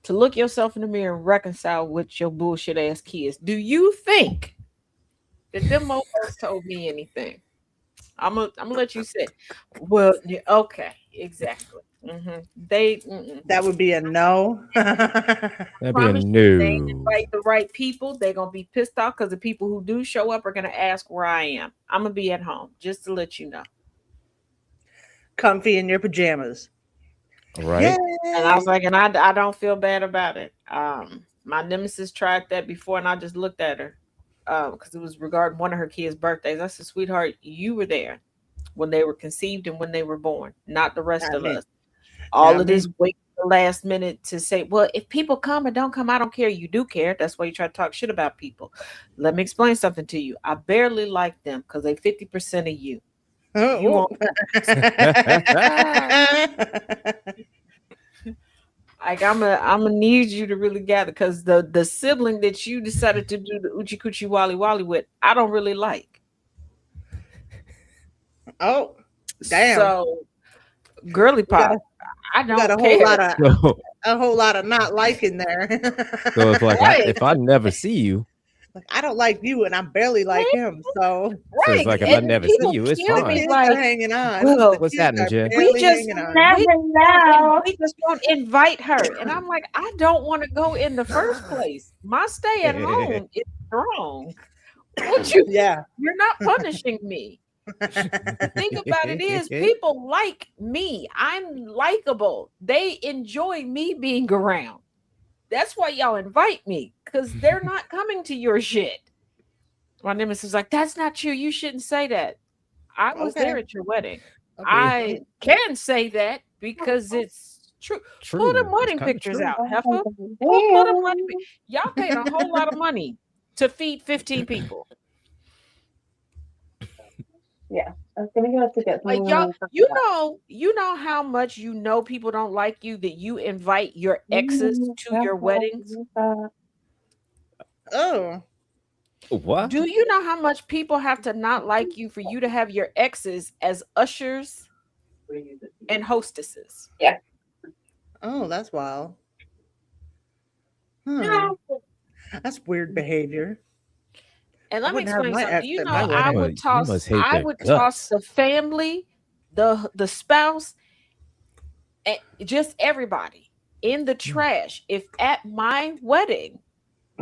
to look yourself in the mirror and reconcile with your bullshit ass kids. Do you think that them mofos told me anything? I'm gonna let you say. Well, yeah, okay, exactly. They That would be a no. That'd be a promise you they ain't no. invite the right people. They're gonna be pissed off because the people who do show up are gonna ask where I am. I'm gonna be at home, just to let you know. Comfy in your pajamas. Right? And I Yay! was like, and I don't feel bad about it. My nemesis tried that before, and I just looked at her, because it was regarding one of her kids' birthdays. I said, sweetheart, you were there when they were conceived and when they were born, not the rest Not of me. us. All Not of me. this wait the last minute to say, well, if people come or don't come, I don't care. You do care. That's why you try to talk shit about people. Let me explain something to you. I barely like them because they 50% of you. You Oh, won't like I'm gonna need you to really gather because the sibling that you decided to do the Uchi Coochie Wally Wally with, I don't really like. oh, damn! So girly We got pop, I we got don't care. So, a whole lot of not liking there. so it's like Right, if I never see you, Like, I don't like you, and I barely like him. So so it's right. like if I And then never see people you, it's kill the me fine. kids are like, hanging on. The well, What's kids happening, are Jay? we barely just hanging on. we Never know. we just won't invite her. And I'm like, I don't want to go in the first place. My stay at home is strong. What Yeah. you're not punishing me. The thing about it is people like me. I'm likable. They enjoy me being around. That's why y'all invite me, because they're not coming to your shit. My nemesis was like, that's not true. You shouldn't say that. I was Okay. there at your wedding. Okay, I can say that because it's true. Pull them true. It's wedding kind of pictures true. out, Heifer. Pull them wedding Y'all paid a whole lot of money to feed 15 people. Yeah, I was gonna go to get Like some y'all, money for that. you know how much people don't like you that you invite your exes to your weddings. Oh, What? Do you know how much people have to not like you for you to have your exes as ushers and hostesses? Yeah. oh, that's wild. Hmm. That's weird behavior. And I let me wouldn't have explain my something. ex You at know, my I wedding. would You toss must hate their the guts. family, the spouse, and just everybody in the trash if at my wedding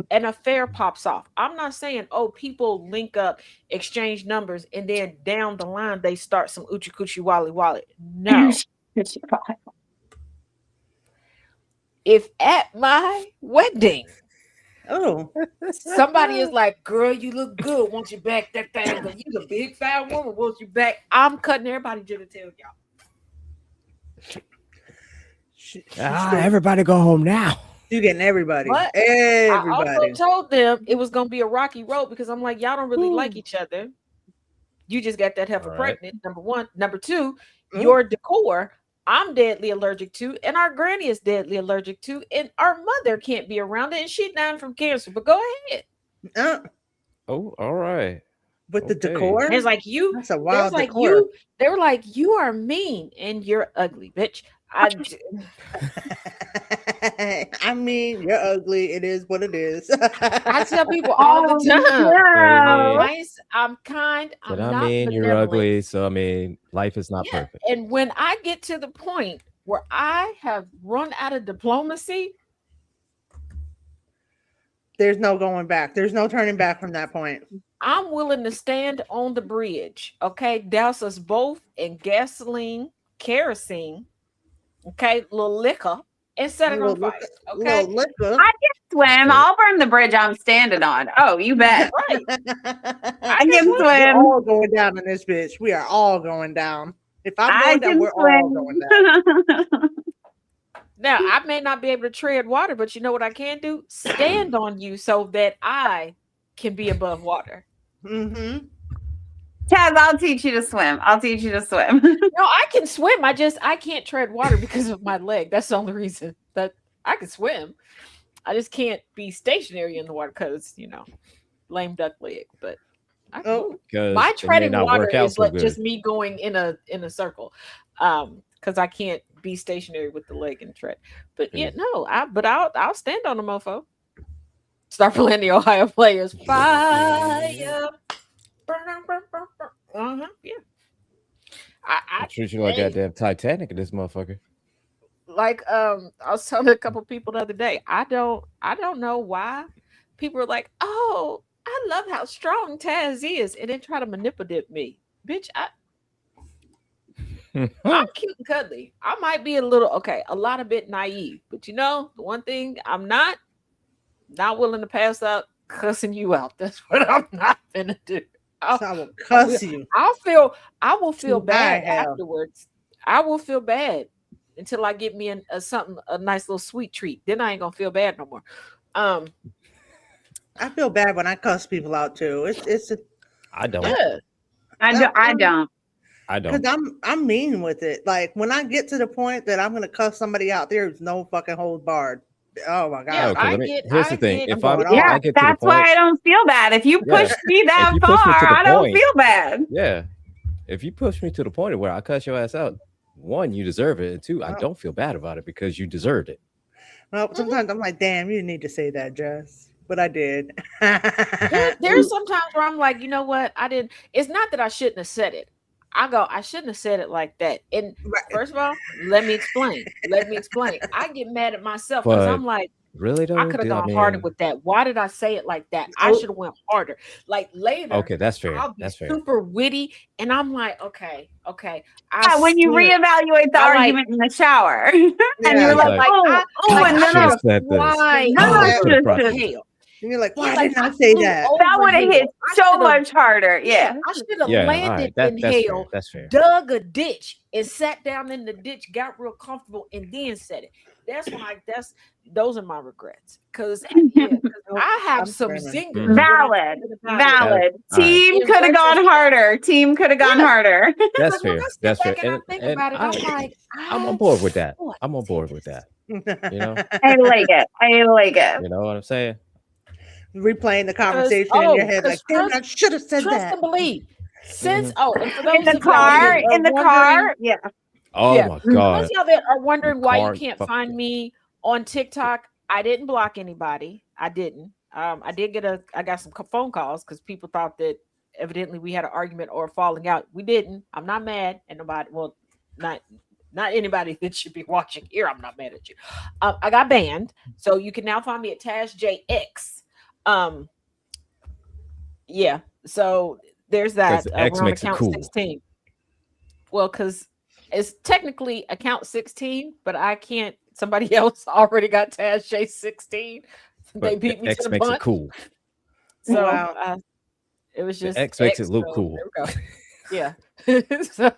an affair pops off. I'm not saying, oh, people link up, exchange numbers, and then down the line they start some Uchi Coochie Wally Wally. No. If at my wedding Oh, somebody is like, girl, you look good. Want you back that thing? But you a big fat woman. Want you back? I'm cutting everybody genitalia y'all. Everybody go home now. you getting everybody. But I also Everybody. told them it was gonna be a rocky road because I'm like, y'all don't really like each other. You just got that heifer All right. pregnant. Number one. Number two, Mm. your decor, I'm deadly allergic to, and our granny is deadly allergic to, and our mother can't be around it, and she died from cancer. But go ahead. Uh, Oh, all right. with the Okay. decor? There's like you. That's a There's wild like decor. you. They were like, you are mean and you're ugly, bitch. I mean, you're ugly. It is what it is. I tell people all the time. I'm no. nice. I'm kind. But I'm I not mean, you're benevolent. ugly, so I mean, life is not Yeah. perfect. And when I get to the point where I have run out of diplomacy, There's no going back. There's no turning back from that point. I'm willing to stand on the bridge. Okay. Douse us both in gasoline, kerosene, okay, little liquor, and set it on fire. Okay. Little liquor. I can swim. I'll burn the bridge I'm standing on. Oh, you bet. Right. I can We're swim. all going down in this bitch. We are all going down. If I'm I going down, can we're all going down. swim. Now, I may not be able to tread water, but you know what I can do? Stand on you so that I can be above water. Mm-hmm. Taz, I'll teach you to swim. I'll teach you to swim. No, I can swim. I can't tread water because of my leg. That's the only reason that I can swim. I just can't be stationary in the water because, lame duck leg. But I can move. Because My it may treading not water work out is so like good. just me going in a circle. because I can't be stationary with the leg and tread. But yeah, no, I'll stand on the mofo. Start playing the Ohio Players. Fire. Yeah. I treat you like goddamn Titanic in this motherfucker. Like I was telling a couple people the other day, I don't know why people are like, oh, I love how strong Taz is, and then try to manipulate me. Bitch, I'm cute and cuddly. I might be a lot bit naive, but you know, the one thing I'm not willing to pass up cussing you out. That's what I'm not gonna do. I will cuss you. I will feel bad afterwards. I will feel bad until I get me a nice little sweet treat. Then I ain't gonna feel bad no more. I feel bad when I cuss people out too. I don't. Yeah. I don't. Because I'm mean with it. Like when I get to the point that I'm gonna cuss somebody out, there's no fucking hold barred. Oh my god! Here's the thing. If I get that's why I don't feel bad. If you push me that far, I don't feel bad. Yeah. If you push me to the point where I cuss your ass out, one, you deserve it, and two, I don't feel bad about it because you deserved it. Well, sometimes I'm like, damn, you didn't need to say that, Jess. But I did. There's sometimes where I'm like, you know what? I didn't. It's not that I shouldn't have said it. I shouldn't have said it like that. And first of all, let me explain. I get mad at myself because I'm like, really? I could have gone harder with that. Why did I say it like that? I should have went harder. Like later. Okay, that's fair. I'll be that's fair. Super witty, and I'm like, okay. When you reevaluate the argument in the shower, and you're like, why? And you're like, why didn't I say that? That would have hit so much harder. Yeah. I should have landed in hell, dug a ditch, and sat down in the ditch, got real comfortable, and then said it. Those are my regrets. Because I have some zingers. Valid. Team could have gone harder. That's fair. That's fair. And I'm on board with that. You know? I like it. You know what I'm saying? Replaying the conversation in your head, like, damn, I should have said trust that. And believe. Since and for those in the car, yeah. Oh my god! Those y'all that are wondering why you can't find me on TikTok, I didn't block anybody. I didn't. I did I got some phone calls because people thought that evidently we had an argument or a falling out. We didn't. I'm not mad at nobody. Well, not anybody that should be watching here. I'm not mad at you. I got banned, so you can now find me at TazJX. Yeah, so there's that. X we're on makes account it cool. 16. Well, because it's technically account 16, but I can't. Somebody else already got TazJ16. They beat me X to the makes punch. it cool. So it was just X makes it look cool. There we go. Yeah. So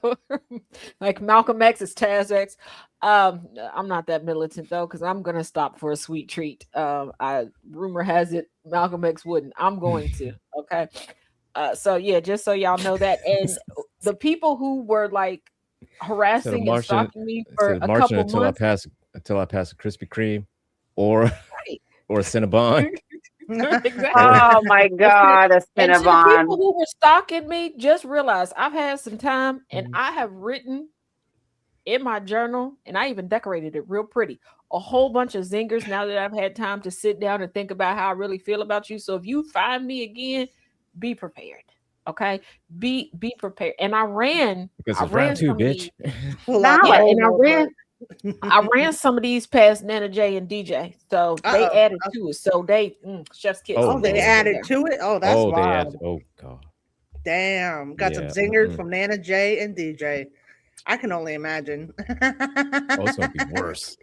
like Malcolm X is Taz X. I'm not that militant though, because I'm gonna stop for a sweet treat. Rumor has it Malcolm X wouldn't. I'm going to. Okay. So yeah, just so y'all know that. And the people who were like harassing and stalking me for a couple months until I pass a Krispy Kreme or or a Cinnabon. Exactly. Oh my god, a Cinnabon. People who were stalking me, just realize I've had some time and I have written in my journal, and I even decorated it real pretty, a whole bunch of zingers now that I've had time to sit down and think about how I really feel about you. So if you find me again, be prepared. Okay, be prepared. And I ran because it's round two, bitch. I ran some of these past Nana J and DJ, so they added to it. So they chef's kiss. They added to it. Oh, that's wild. Oh god, damn! Got some zingers from Nana J and DJ. I can only imagine. It's gonna be worse.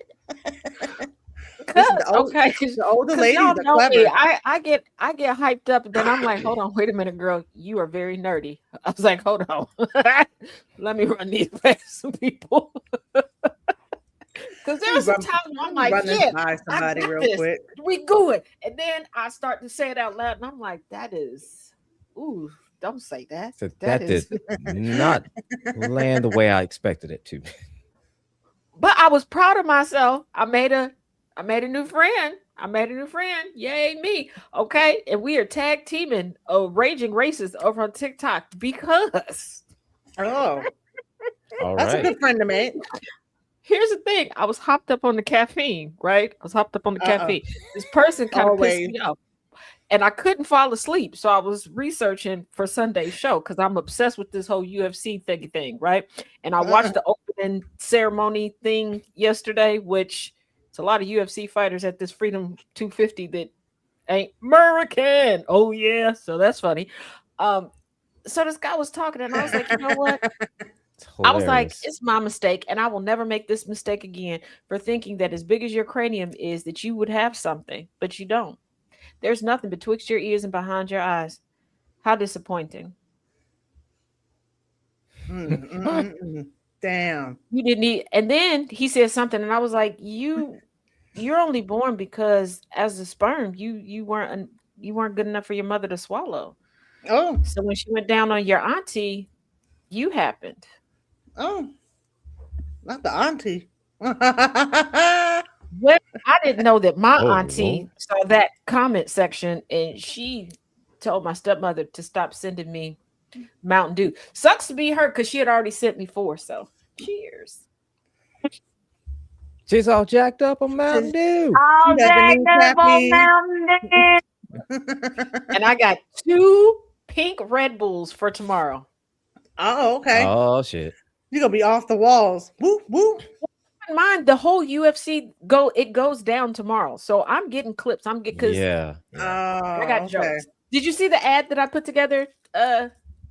The older ladies are clever. Me. I get hyped up, and then I'm like, hold on, wait a minute, girl, you are very nerdy. I was like, hold on, let me run these past some people. Because there was some times when I'm like, yeah, somebody real quick. We good. And then I start to say it out loud, and I'm like, that is, ooh, don't say that. So that did not land the way I expected it to. But I was proud of myself. I made a new friend. Yay, me. Okay. And we are tag teaming Raging Racists over on TikTok because. Oh. All That's right. a good friend to make. Here's the thing. I was hopped up on the caffeine, right? I was hopped up on the caffeine. This person kind of pissed me off. And I couldn't fall asleep. So I was researching for Sunday's show because I'm obsessed with this whole UFC thing, right? And I watched the opening ceremony thing yesterday, which it's a lot of UFC fighters at this Freedom 250 that ain't American. Oh, yeah. So that's funny. So this guy was talking, and I was like, you know what? I was like, it's my mistake, and I will never make this mistake again for thinking that as big as your cranium is, that you would have something, but you don't. There's nothing betwixt your ears and behind your eyes. How disappointing. Damn. You didn't need, and then he said something, and I was like, you're only born because as a sperm, you weren't good enough for your mother to swallow. Oh. So when she went down on your auntie, you happened. Oh. Not the auntie. Well, I didn't know that my auntie saw that comment section, and she told my stepmother to stop sending me Mountain Dew. Sucks to be her because she had already sent me 4. So cheers. She's all jacked up on Mountain Dew. All jacked up on Mountain Dew. And I got 2 pink Red Bulls for tomorrow. Oh, okay. Oh shit. You're gonna be off the walls. Woo, woo. Mind the whole UFC goes down tomorrow, so I'm getting clips. I got jokes. Did you see the ad that I put together?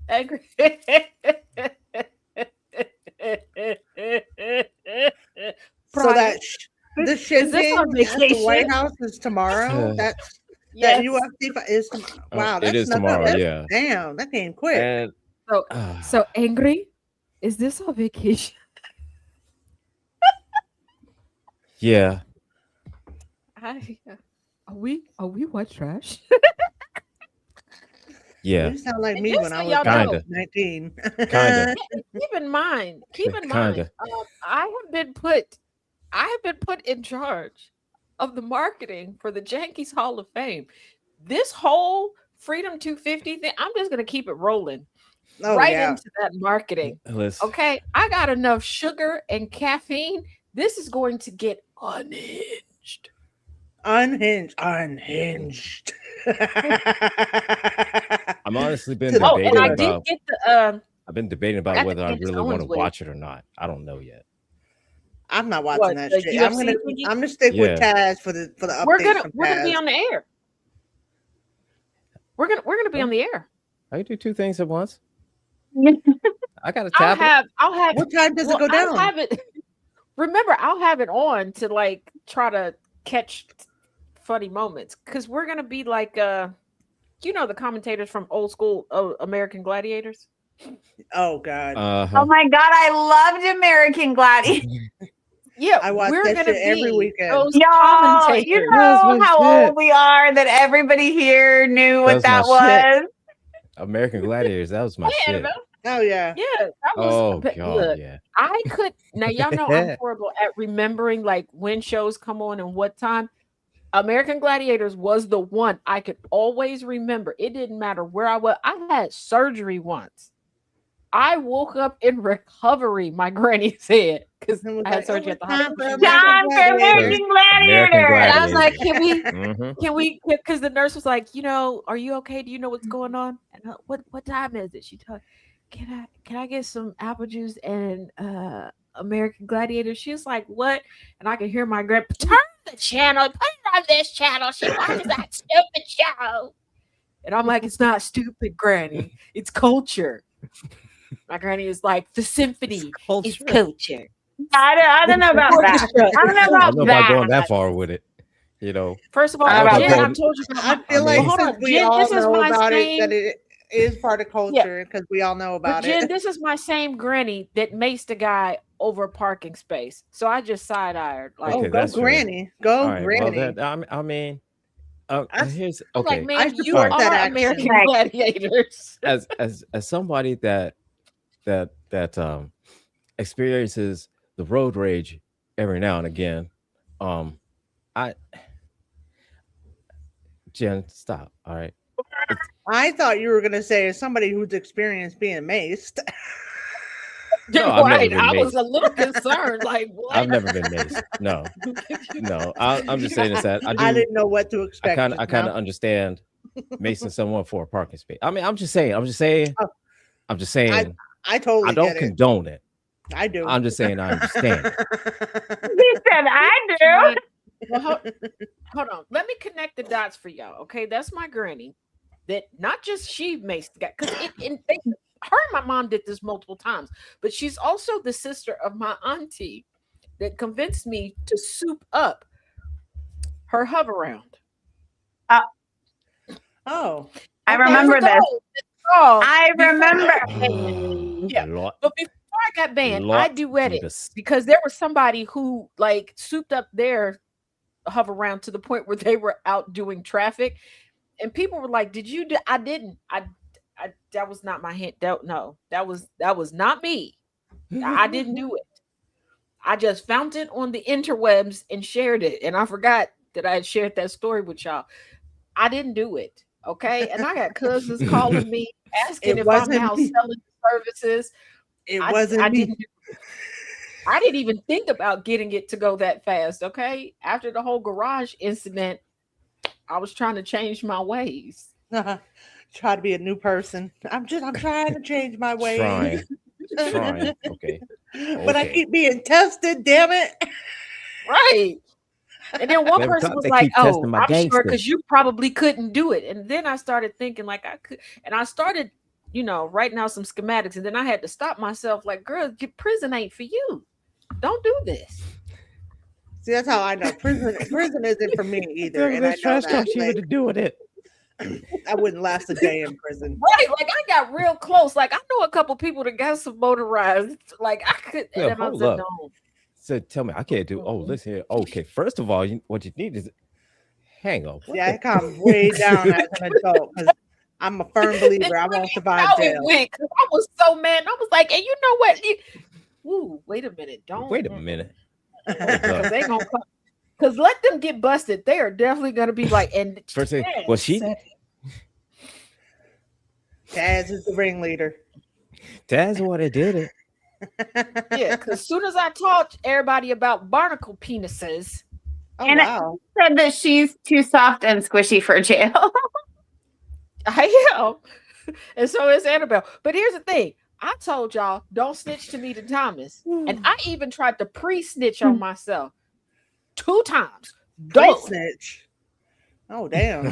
Angry. So that the shindig at the White House is tomorrow. That UFC is tomorrow. Wow, it is tomorrow. Yeah. Damn, that came quick. And, so angry. Is this our vacation? Yeah. Are we white trash? Yeah. You sound like me when I was 19. Kinda. Keep in mind. I have been put in charge of the marketing for the Yankees Hall of Fame. This whole Freedom 250 thing, I'm just gonna keep it rolling. Into that marketing. Listen. Okay, I got enough sugar and caffeine. This is going to get unhinged. Unhinged. I'm honestly been debating about. I've been debating about whether I really want to watch it or not. I don't know yet. I'm not watching that shit. I'm gonna stick with Taz for the updates. We're gonna be on the air. We're gonna be on the air. I can do 2 things at once. I got a tablet. I'll have. What time does it go down? I'll have it. Remember, I'll have it on to like try to catch funny moments because we're gonna be like the commentators from old school American Gladiators. Oh God! Oh my God! I loved American Gladiators. Yeah, I watch that shit every weekend. Y'all, you know how old we are that everybody here knew what that was. American Gladiators, that was my shit. Oh yeah. Yeah. That was, God, yeah. I could now y'all know I'm horrible at remembering like when shows come on and what time. American Gladiators was the one I could always remember. It didn't matter where I was. I had surgery once. I woke up in recovery, my granny said, because I had surgery at the hospital. Time for American Gladiator. And I was like, can we, because the nurse was like, are you okay? Do you know what's going on? And what time is it? She told, can I get some apple juice and American Gladiator? She was like, what? And I could hear my grandpa, turn the channel, put it on this channel. She watches that stupid show. And I'm like, it's not stupid, Granny. It's culture. My granny is like, the symphony is culture. I don't know about that. I don't know about going that far with it. First of all, Jen, I told you. I feel like we all know about it, that it is part of culture because we all know about Jen, this is my same granny that maced a guy over a parking space. So I just side-eyed. Like, go granny. Go granny. Well, I mean, here's okay. Like, man, you are American Gladiators. As somebody that experiences the road rage every now and again, Jen, stop. All right. I thought you were gonna say as somebody who's experienced being maced. Right. I was a little concerned. Like, what? I've never been maced. No. I'm just saying this. That I didn't know what to expect. I kind of understand macing someone for a parking space. I mean, I'm just saying. Oh, I totally. I don't condone it. I do. I'm just saying I understand. He said I do. Well, hold on. Let me connect the dots for y'all. Okay, that's my granny. That not just she maced the guy, because her and my mom did this multiple times, but she's also the sister of my auntie that convinced me to soup up her hover round. Oh, I remember this. I remember. Yeah, but before I got banned, I duetted because there was somebody who like souped up their hover round to the point where they were out doing traffic, and people were like, "Did you do?" I didn't. I that was not my hint. No, that was not me. I didn't do it. I just found it on the interwebs and shared it, and I forgot that I had shared that story with y'all. I didn't do it. Okay, and I got cousins calling me asking if I'm now selling services. I didn't do it. I didn't even think about getting it to go that fast. Okay, after the whole garage incident, I was trying to change my ways. Try to be a new person. I'm trying to change my ways. Trying. Okay. But I keep being tested. Damn it. Right. And then one person was like, "Oh, I'm sure because you probably couldn't do it." And then I started thinking like I could, and I started, writing out some schematics. And then I had to stop myself, like, "Girl, prison ain't for you. Don't do this." See, that's how I know prison isn't for me either. And I know that she would do it. I wouldn't last a day in prison. Right. Like I got real close. Like I know a couple people that got some motorized. Like I could. Yeah, and then I said, "No." So tell me, I can't do. Oh, listen here. Okay, first of all, what you need is hang on. Yeah, I come way down as an adult because I'm a firm believer. I won't survive jail. I was so mad. I was like, and you know what? Ooh, wait a minute. Don't wait a minute. Because they gonna come. Because let them get busted. They are definitely gonna be like. And first thing, well, Taz is the ringleader. Taz is what it did it. Yeah, because as soon as I taught everybody about barnacle penises, I said that she's too soft and squishy for jail. I am, and so is Annabelle. But here's the thing: I told y'all don't snitch to me to Thomas, and I even tried to pre-snitch on myself 2 times. Don't snitch. Oh damn!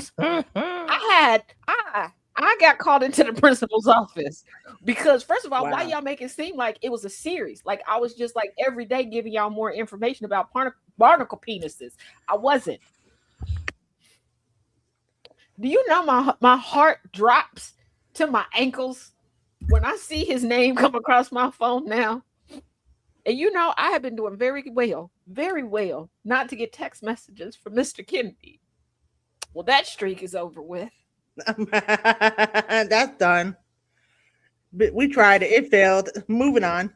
I got called into the principal's office because, first of all, why y'all make it seem like it was a series? Like I was just like every day giving y'all more information about barnacle penises. I wasn't. Do you know my heart drops to my ankles when I see his name come across my phone now? And I have been doing very well not to get text messages from Mr. Kennedy. Well, that streak is over with. That's done. But we tried it. It failed. Moving on.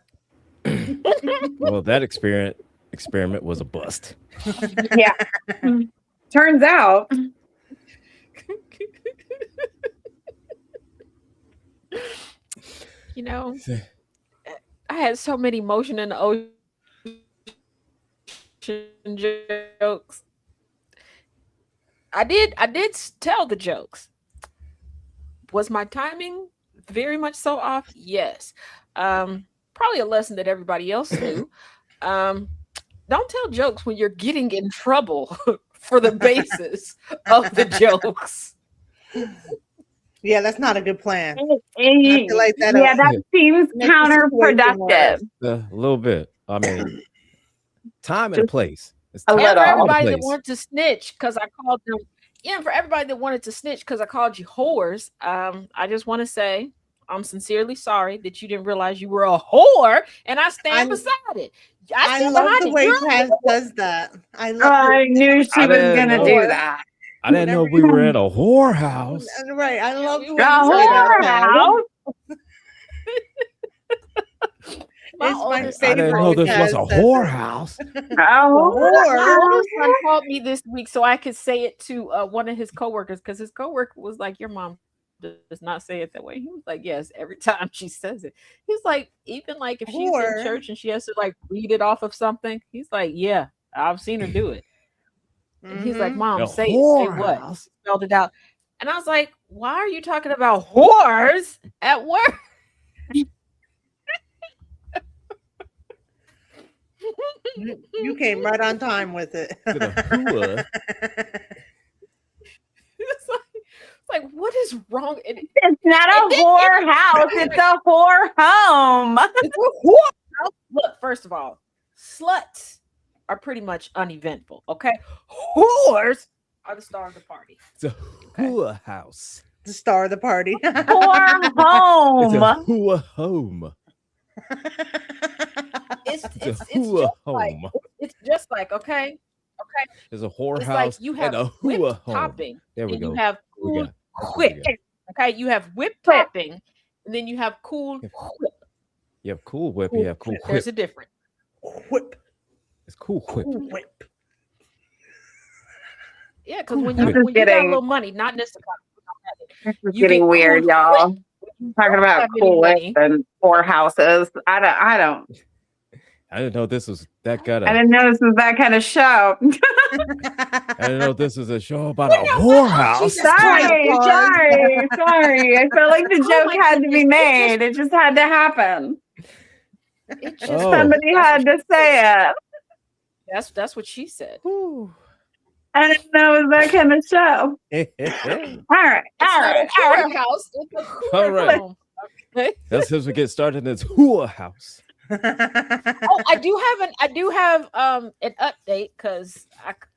Well, that experiment was a bust. Yeah. Turns out. I had so many motion in the ocean jokes. I did tell the jokes. Was my timing very much so off? Yes. Probably a lesson that everybody else knew. Don't tell jokes when you're getting in trouble for the basis of the jokes. Yeah, that's not a good plan. That seems counterproductive. A little bit. I mean, time and place. For everybody that wanted to snitch because I called them. Yeah, for everybody that wanted to snitch because I called you whores, I just want to say I'm sincerely sorry that you didn't realize you were a whore, and I stand beside it. I love the way Taz does that. I knew she was going to do that. I didn't know we were in a whorehouse. Right. I love the way whorehouse. I didn't know this was a whorehouse. My son called me this week so I could say it to one of his coworkers because his coworker was like, "Your mom does not say it that way. He was like, yes, every time she says it. He's like, even like if she's in church and she has to like read it off of something, he's like, yeah, I've seen her do it. And he's like, Mom, say what? He spelled it out. And I was like, why are you talking about whores at work? You came right on time with it. It's like, what is wrong? It's not a whore house. It's a whore home. It's a whore house. Look, first of all, sluts are pretty much uneventful. Okay, whores are the star of the party. It's a whore house. The star of the party. Whore home. It's a whore home. It's just like okay. There's a whore it's house like you have and a whipped whore home. Topping. There we and go. You have cool whip. Okay, you have whipped topping, and then you have cool whip. You have cool whip. You have cool whip. There's a difference. Whip. It's cool whip. Cool whip. Yeah, because when you got a little money, not necessarily. This is getting weird, y'all. Talking about cool whip and whorehouses. I didn't know this was that kind of. I didn't know this was that kind of show. I didn't know this was a show about a whorehouse. Sorry. I felt like the joke had to be made. It just had to happen. Somebody had to say it. That's what she said. I didn't know it was that kind of show. All right. Okay. That's as we get started. It's whorehouse. I do have an update because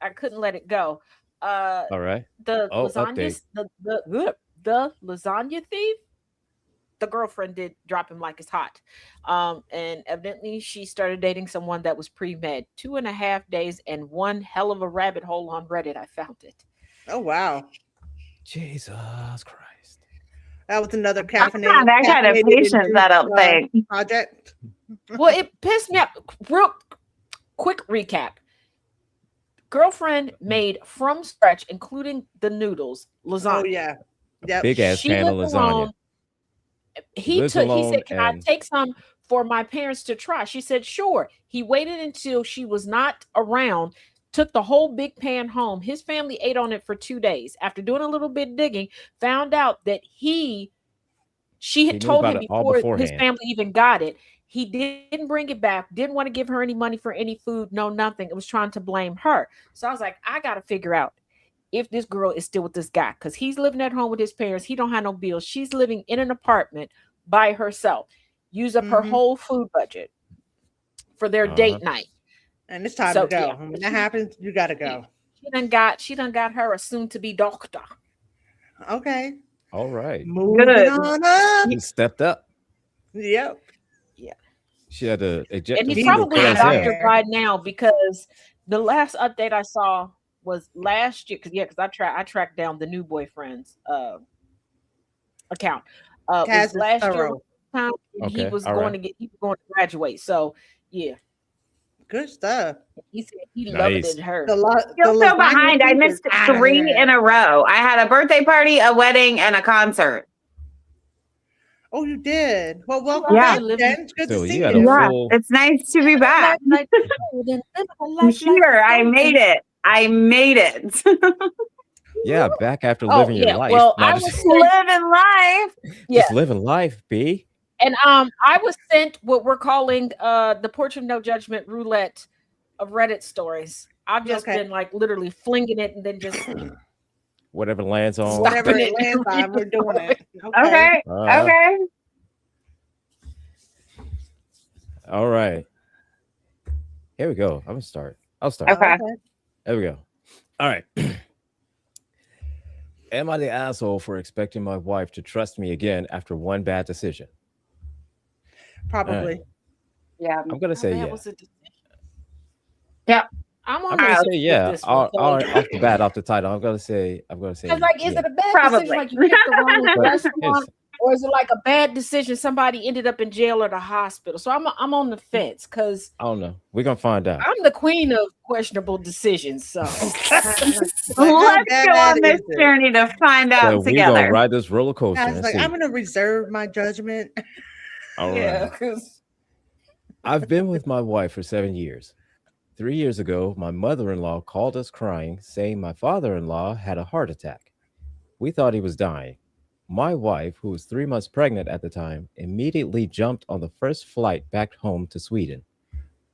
I couldn't let it go. All right. The lasagna the lasagna thief, the girlfriend did drop him like it's hot. And evidently she started dating someone that was pre-med. 2.5 days and one hell of a rabbit hole on Reddit. I found it. Oh wow. Jesus Christ. That was another caffeinated. That kind of patience, I don't think. Project. Well, it pissed me off. Real quick recap. Girlfriend made from scratch, including the noodles, lasagna. Oh yeah. Yep. Big ass pan of lasagna. He said, can I take some for my parents to try? She said, sure. He waited until she was not around, took the whole big pan home. His family ate on it for 2 days. After doing a little bit of digging, found out that she had told him before his family even got it. He didn't bring it back, didn't want to give her any money for any food, no nothing. It was trying to blame her. So I was like, I got to figure out if this girl is still with this guy, because he's living at home with his parents. He don't have no bills. She's living in an apartment by herself. Use up her whole food budget for their date night. And it's time to go. Yeah. When that happens, you got to go. She done got her a soon-to-be doctor. Okay. All right. Moving on up. He stepped up. Yep. Yeah. She had to eject. And he's probably a doctor by now, because the last update I saw was last year. Because I tracked down the new boyfriend's account. Was last year time he was going to graduate. So yeah. Good stuff. He said he loved it. Her. Still so behind. I missed 3 in a row. I had a birthday party, a wedding, and a concert. Oh, you did. Well, welcome back. It's good to see you. Yeah, it's nice to be back. Sure, I made it. Yeah, back after living your life. Well, I was living life. Just living life, B. And I was sent what we're calling the Porch of No Judgment roulette of Reddit stories. I've just been like literally flinging it and then just whatever lands on. Whatever it lands on, we're doing it. Okay. Okay. All right. Here we go. I'm gonna start. I'll start. Okay. There we go. All right. Am I the asshole for expecting my wife to trust me again after one bad decision? Probably. Right. Yeah. I'm gonna say yeah. Yeah. I'm gonna say yeah. Off the bat, off the title, I'm gonna say. Like, is it a bad Probably. decision? Like, you picked the wrong restaurant? Or is it like a bad decision? Somebody ended up in jail or the hospital. So I'm on the fence because I don't know. We're gonna find out. I'm the queen of questionable decisions. So let's go on this journey to find out together. We're gonna ride this roller coaster. I'm gonna reserve my judgment. All right. because I've been with my wife for 7 years. 3 years ago, my mother-in-law called us crying, saying my father-in-law had a heart attack. We thought he was dying. My wife, who was 3 months pregnant at the time, immediately jumped on the first flight back home to Sweden.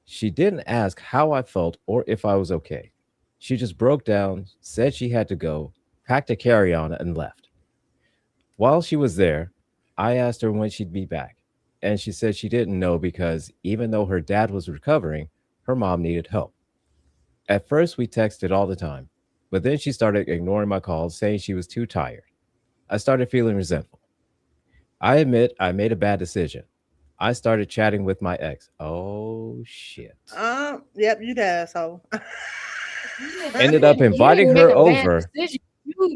She didn't ask how I felt or if I was okay. She just broke down, said she had to go, packed a carry-on, and left. While she was there, I asked her when she'd be back, and she said she didn't know because even though her dad was recovering, her mom needed help. At first, we texted all the time, but then she started ignoring my calls, saying she was too tired. I started feeling resentful. I admit I made a bad decision. I started chatting with my ex. Oh, shit. Yep, you the asshole. Ended up inviting her over.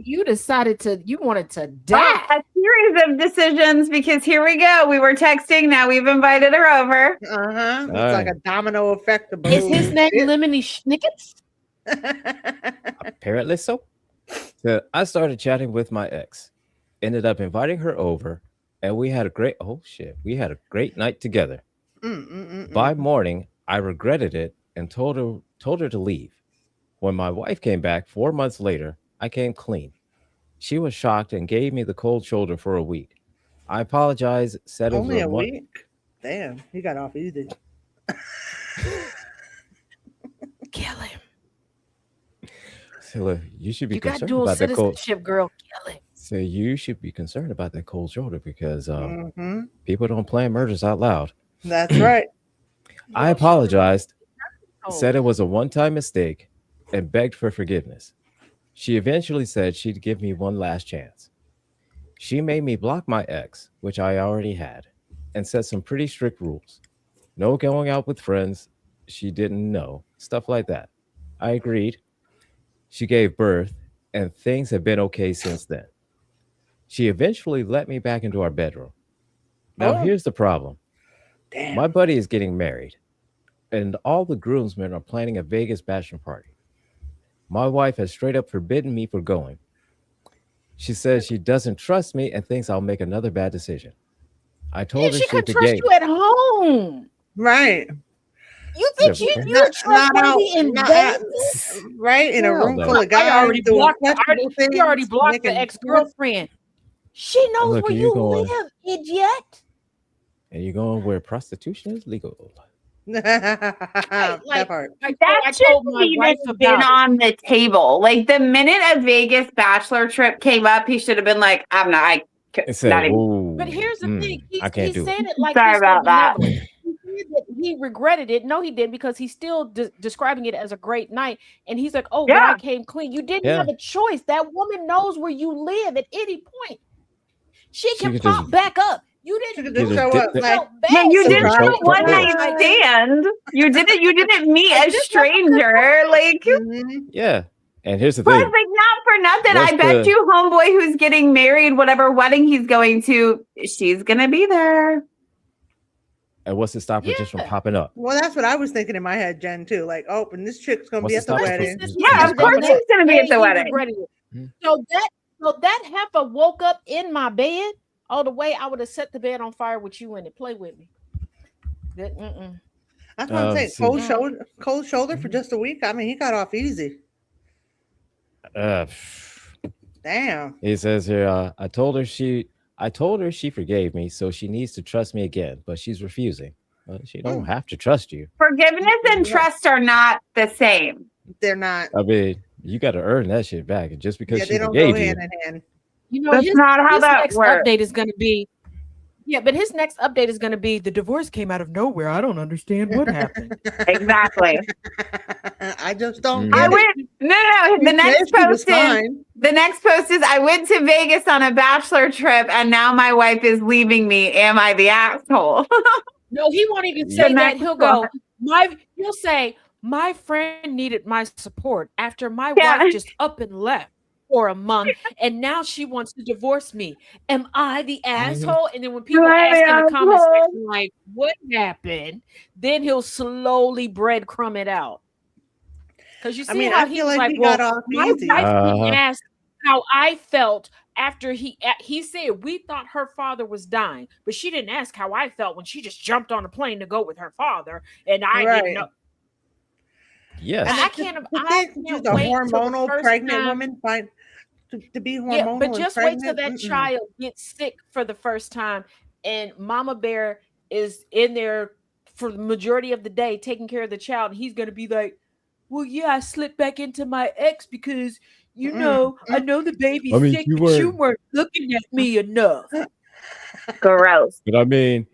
You decided you wanted to die. A series of decisions because here we go. We were texting. Now we've invited her over. It's like a domino effect. Is his name Lemony Snickets? Apparently so. So I started chatting with my ex. Ended up inviting her over, and we had a great night together. By morning, I regretted it and told her to leave. When my wife came back 4 months later, I came clean. She was shocked and gave me the cold shoulder for a week. I apologized, said it was only a week. Damn, he got off easy. Kill him. So look, you should be concerned dual about that cold citizenship, girl. Kill him. So you should be concerned about that cold shoulder because people don't plan murders out loud. That's right. I apologized, said it was a one-time mistake, and begged for forgiveness. She eventually said she'd give me one last chance. She made me block my ex, which I already had, and set some pretty strict rules. No going out with friends she didn't know, stuff like that. I agreed. She gave birth, and things have been okay since then. She eventually let me back into our bedroom. Now, here's the problem. Damn. My buddy is getting married, and all the groomsmen are planning a Vegas bachelor party. My wife has straight up forbidden me from going. She says she doesn't trust me and thinks I'll make another bad decision. I told her she could trust you at home. Right. You think you trustworthy in Vegas? Right? In a room full of guys. I already blocked the ex-girlfriend. She knows where you live, idiot. And you're going where prostitution is legal. That part. That shouldn't even been on the table. Like the minute a Vegas bachelor trip came up, he should have been like, "I'm not." But here's the thing: he said it like sorry about that. He regretted it. No, he didn't because he's still describing it as a great night. And he's like, "Oh, yeah. I came clean." You didn't have a choice. That woman knows where you live at any point. She can pop back up. You didn't show up. You didn't have one night stand. You didn't meet a stranger. Like, yeah. And here's the thing. Like, not for nothing. I bet you homeboy who's getting married, whatever wedding he's going to, she's gonna be there. And what's to stop her just from popping up? Well, that's what I was thinking in my head, Jen, too. Like, and this chick's gonna be at the wedding. Yeah, of course she's gonna be at the wedding. So that heifer woke up in my bed. All the way, I would have set the bed on fire with you in it. Play with me. That's what I'm saying. Cold shoulder for just a week. I mean, he got off easy. Damn. He says here, I told her she forgave me, so she needs to trust me again, but she's refusing. Well, she don't have to trust you. Forgiveness and trust are not the same. They're not. I mean, you got to earn that shit back, and just because she don't forgave go you. hand in hand. You know, that's not how that next works. Update is going to be, but his next update is going to be the divorce came out of nowhere. I don't understand what happened. Exactly. I just don't. No. The next post is I went to Vegas on a bachelor trip, and now my wife is leaving me. Am I the asshole? No, he won't even say that. He'll go. He'll say my friend needed my support after my wife just up and left. for a month, and now she wants to divorce me. Am I the asshole? And then when people ask in the comment section, like, what happened? Then he'll slowly breadcrumb it out. Because you see how I he feel was like, he well, got off my easy. wife didn't ask how I felt after he said we thought her father was dying, but she didn't ask how I felt when she just jumped on a plane to go with her father, and I didn't know. Yes. I can't wait till the hormonal first pregnant time. woman find to be hormonal. Yeah, but just wait till that Mm-mm. child gets sick for the first time, and Mama Bear is in there for the majority of the day taking care of the child. And he's gonna be like, well, yeah, I slipped back into my ex because I know the baby's sick, but you weren't looking at me enough. Gross. But I mean,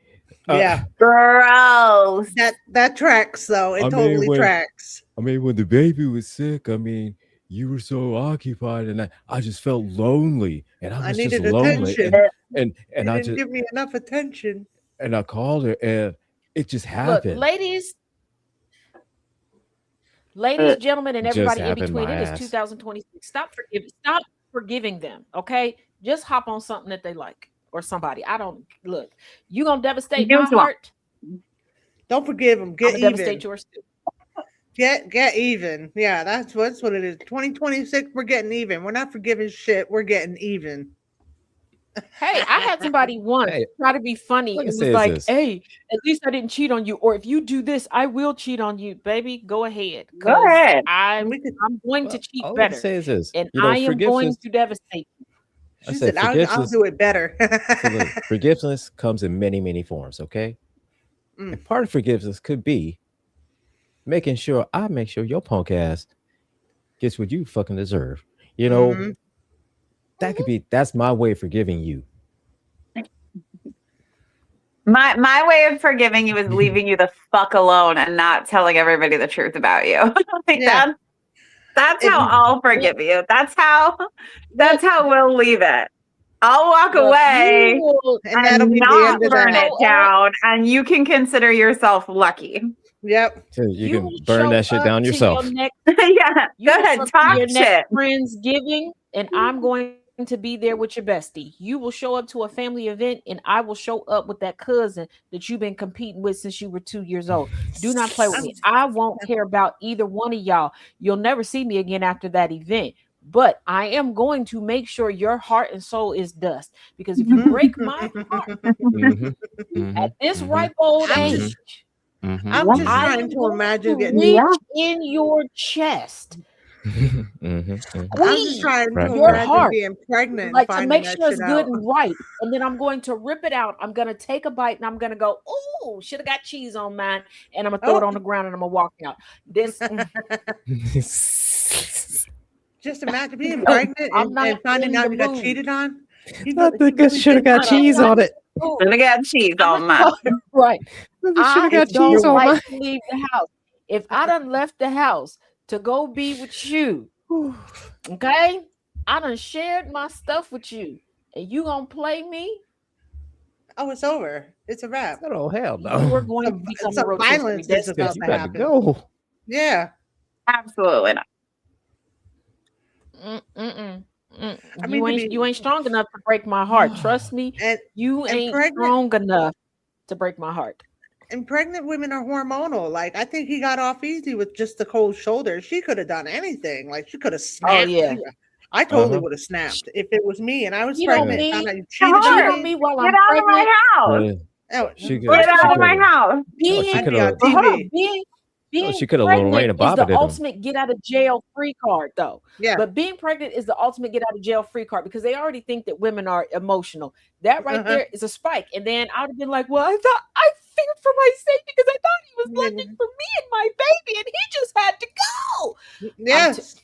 yeah, gross. That tracks though. It totally tracks. I mean, when the baby was sick, I mean, you were so occupied, and I just felt lonely, and I was needed just lonely, attention. and I didn't give me enough attention. And I called her, and it just happened. Look, ladies, gentlemen, and everybody in between, it is 2026. Stop forgiving them, okay? Just hop on something that they like or somebody. Look. You gonna devastate my heart? Don't forgive them. Get even. Devastate yours too. Get even. Yeah, that's what it is. 2026, we're getting even. We're not forgiving shit. We're getting even. Hey, I had somebody once try to be funny. It was like, hey, at least I didn't cheat on you. Or if you do this, I will cheat on you, baby. Go ahead. Go ahead. I'm going to cheat better. Say is this, and I am going to devastate you. She said, I'll do it better. So forgiveness comes in many, many forms, okay? And part of forgiveness could be making sure your punk ass gets what you fucking deserve. You know, that's my way of forgiving you. My way of forgiving you is leaving you the fuck alone and not telling everybody the truth about you. That's how I'll forgive you. That's how we'll leave it. I'll walk away and not burn it down, and you can consider yourself lucky. Yep. So you can burn that shit down yourself. Yeah. Go ahead. Talk your shit. Next Friendsgiving, and I'm going to be there with your bestie. You will show up to a family event, and I will show up with that cousin that you've been competing with since you were 2 years old. Do not play with me. I won't care about either one of y'all. You'll never see me again after that event. But I am going to make sure your heart and soul is dust. Because if you break my heart at this ripe old age, I'm just trying to imagine getting reach in your chest. I'm just trying to your imagine heart, being pregnant, like to make sure it's good and right. And then I'm going to rip it out. I'm going to take a bite and I'm going to go, ooh, should have got cheese on mine. And I'm going to throw it on the ground and I'm going to walk out. This. Just imagine being pregnant and finding out you got cheated on. I think I should have got cheese on it. Should have got cheese on mine. Right. I got cheese on mine. Leave the house. If I done left the house to go be with you, okay? I done shared my stuff with you, and you gonna play me? Oh, it's over. It's a wrap. Oh, hell no. We're going to become some violence is about to happen. Go. Yeah. Absolutely not. I mean, you ain't strong enough to break my heart. Trust me, you ain't strong enough to break my heart. And pregnant women are hormonal. Like, I think he got off easy with just the cold shoulder. She could have done anything. Like, she could have snapped. Oh, yeah. I totally would have snapped if it was me and I was pregnant. You cheat on me while I'm pregnant. Get out of my house. Get out of my house. She could have Lorena Bobbitt the ultimate get out of jail free card, though. Yeah. But being pregnant is the ultimate get out of jail free card because they already think that women are emotional. That right there is a spike. And then I would have been like, well, I feared for my safety because I thought he was looking for me and my baby, and he just had to go. Yes.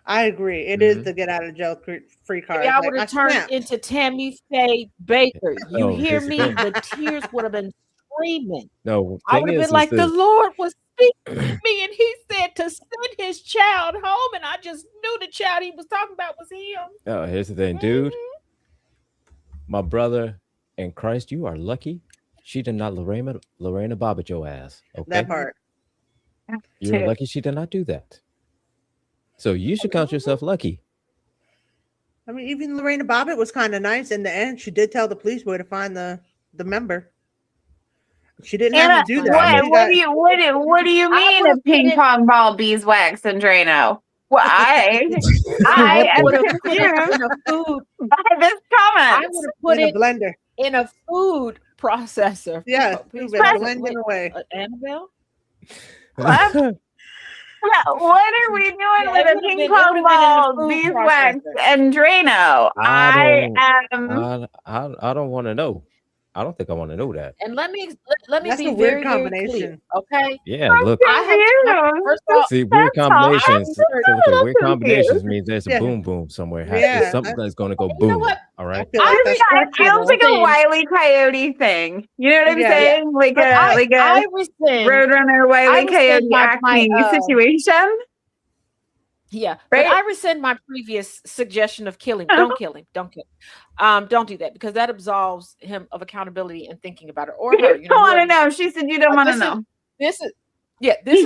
I agree. It is the get out of jail free card. I would have turned into Tammy Faye Baker. You hear me? The tears would have been screaming. No, I would have been like, the Lord was speaking to me, and He said to send His child home, and I just knew the child He was talking about was him. Oh, here's the thing, dude. My brother in Christ, you are lucky. She did not Lorena Bobbitt your ass. Okay? That part. You're lucky she did not do that. So you should count yourself lucky I mean, even Lorena Bobbitt was kind of nice in the end. She did tell the police where to find the member. She didn't Anna, have to do that. What do you mean a ping pong ball, beeswax, and Drano? Well, I am would have put it confused in a food. by this I comment. would have put in it a blender. in a food processor. Yeah, Please, blending away. Annabelle. What are we doing Yeah, with it a would've ping been- it pong would've been in the ball, food beeswax, processor. and Drano? I am. I don't want to know. I don't think I want to know that. And let me That's be a weird very, very clear. combination. Okay. Yeah, look. I have first of all, See, weird That's all. combinations. I'm a little Weird combinations confused. means there's a Yeah. boom boom somewhere. Yeah, Something that's going to go you boom. know what? All right. I feel like that's It feels like a Listen. Wile E. Coyote thing. You know what I'm Yeah. saying? Like But a I rescind. Roadrunner Wile E. rescind Coyote my Acme situation. Yeah, Right? but I rescind my previous suggestion of killing. Don't kill him. Don't kill him. Don't do that because that absolves him of accountability and thinking about it. Or her. You don't want to know. She said you don't want to know. This is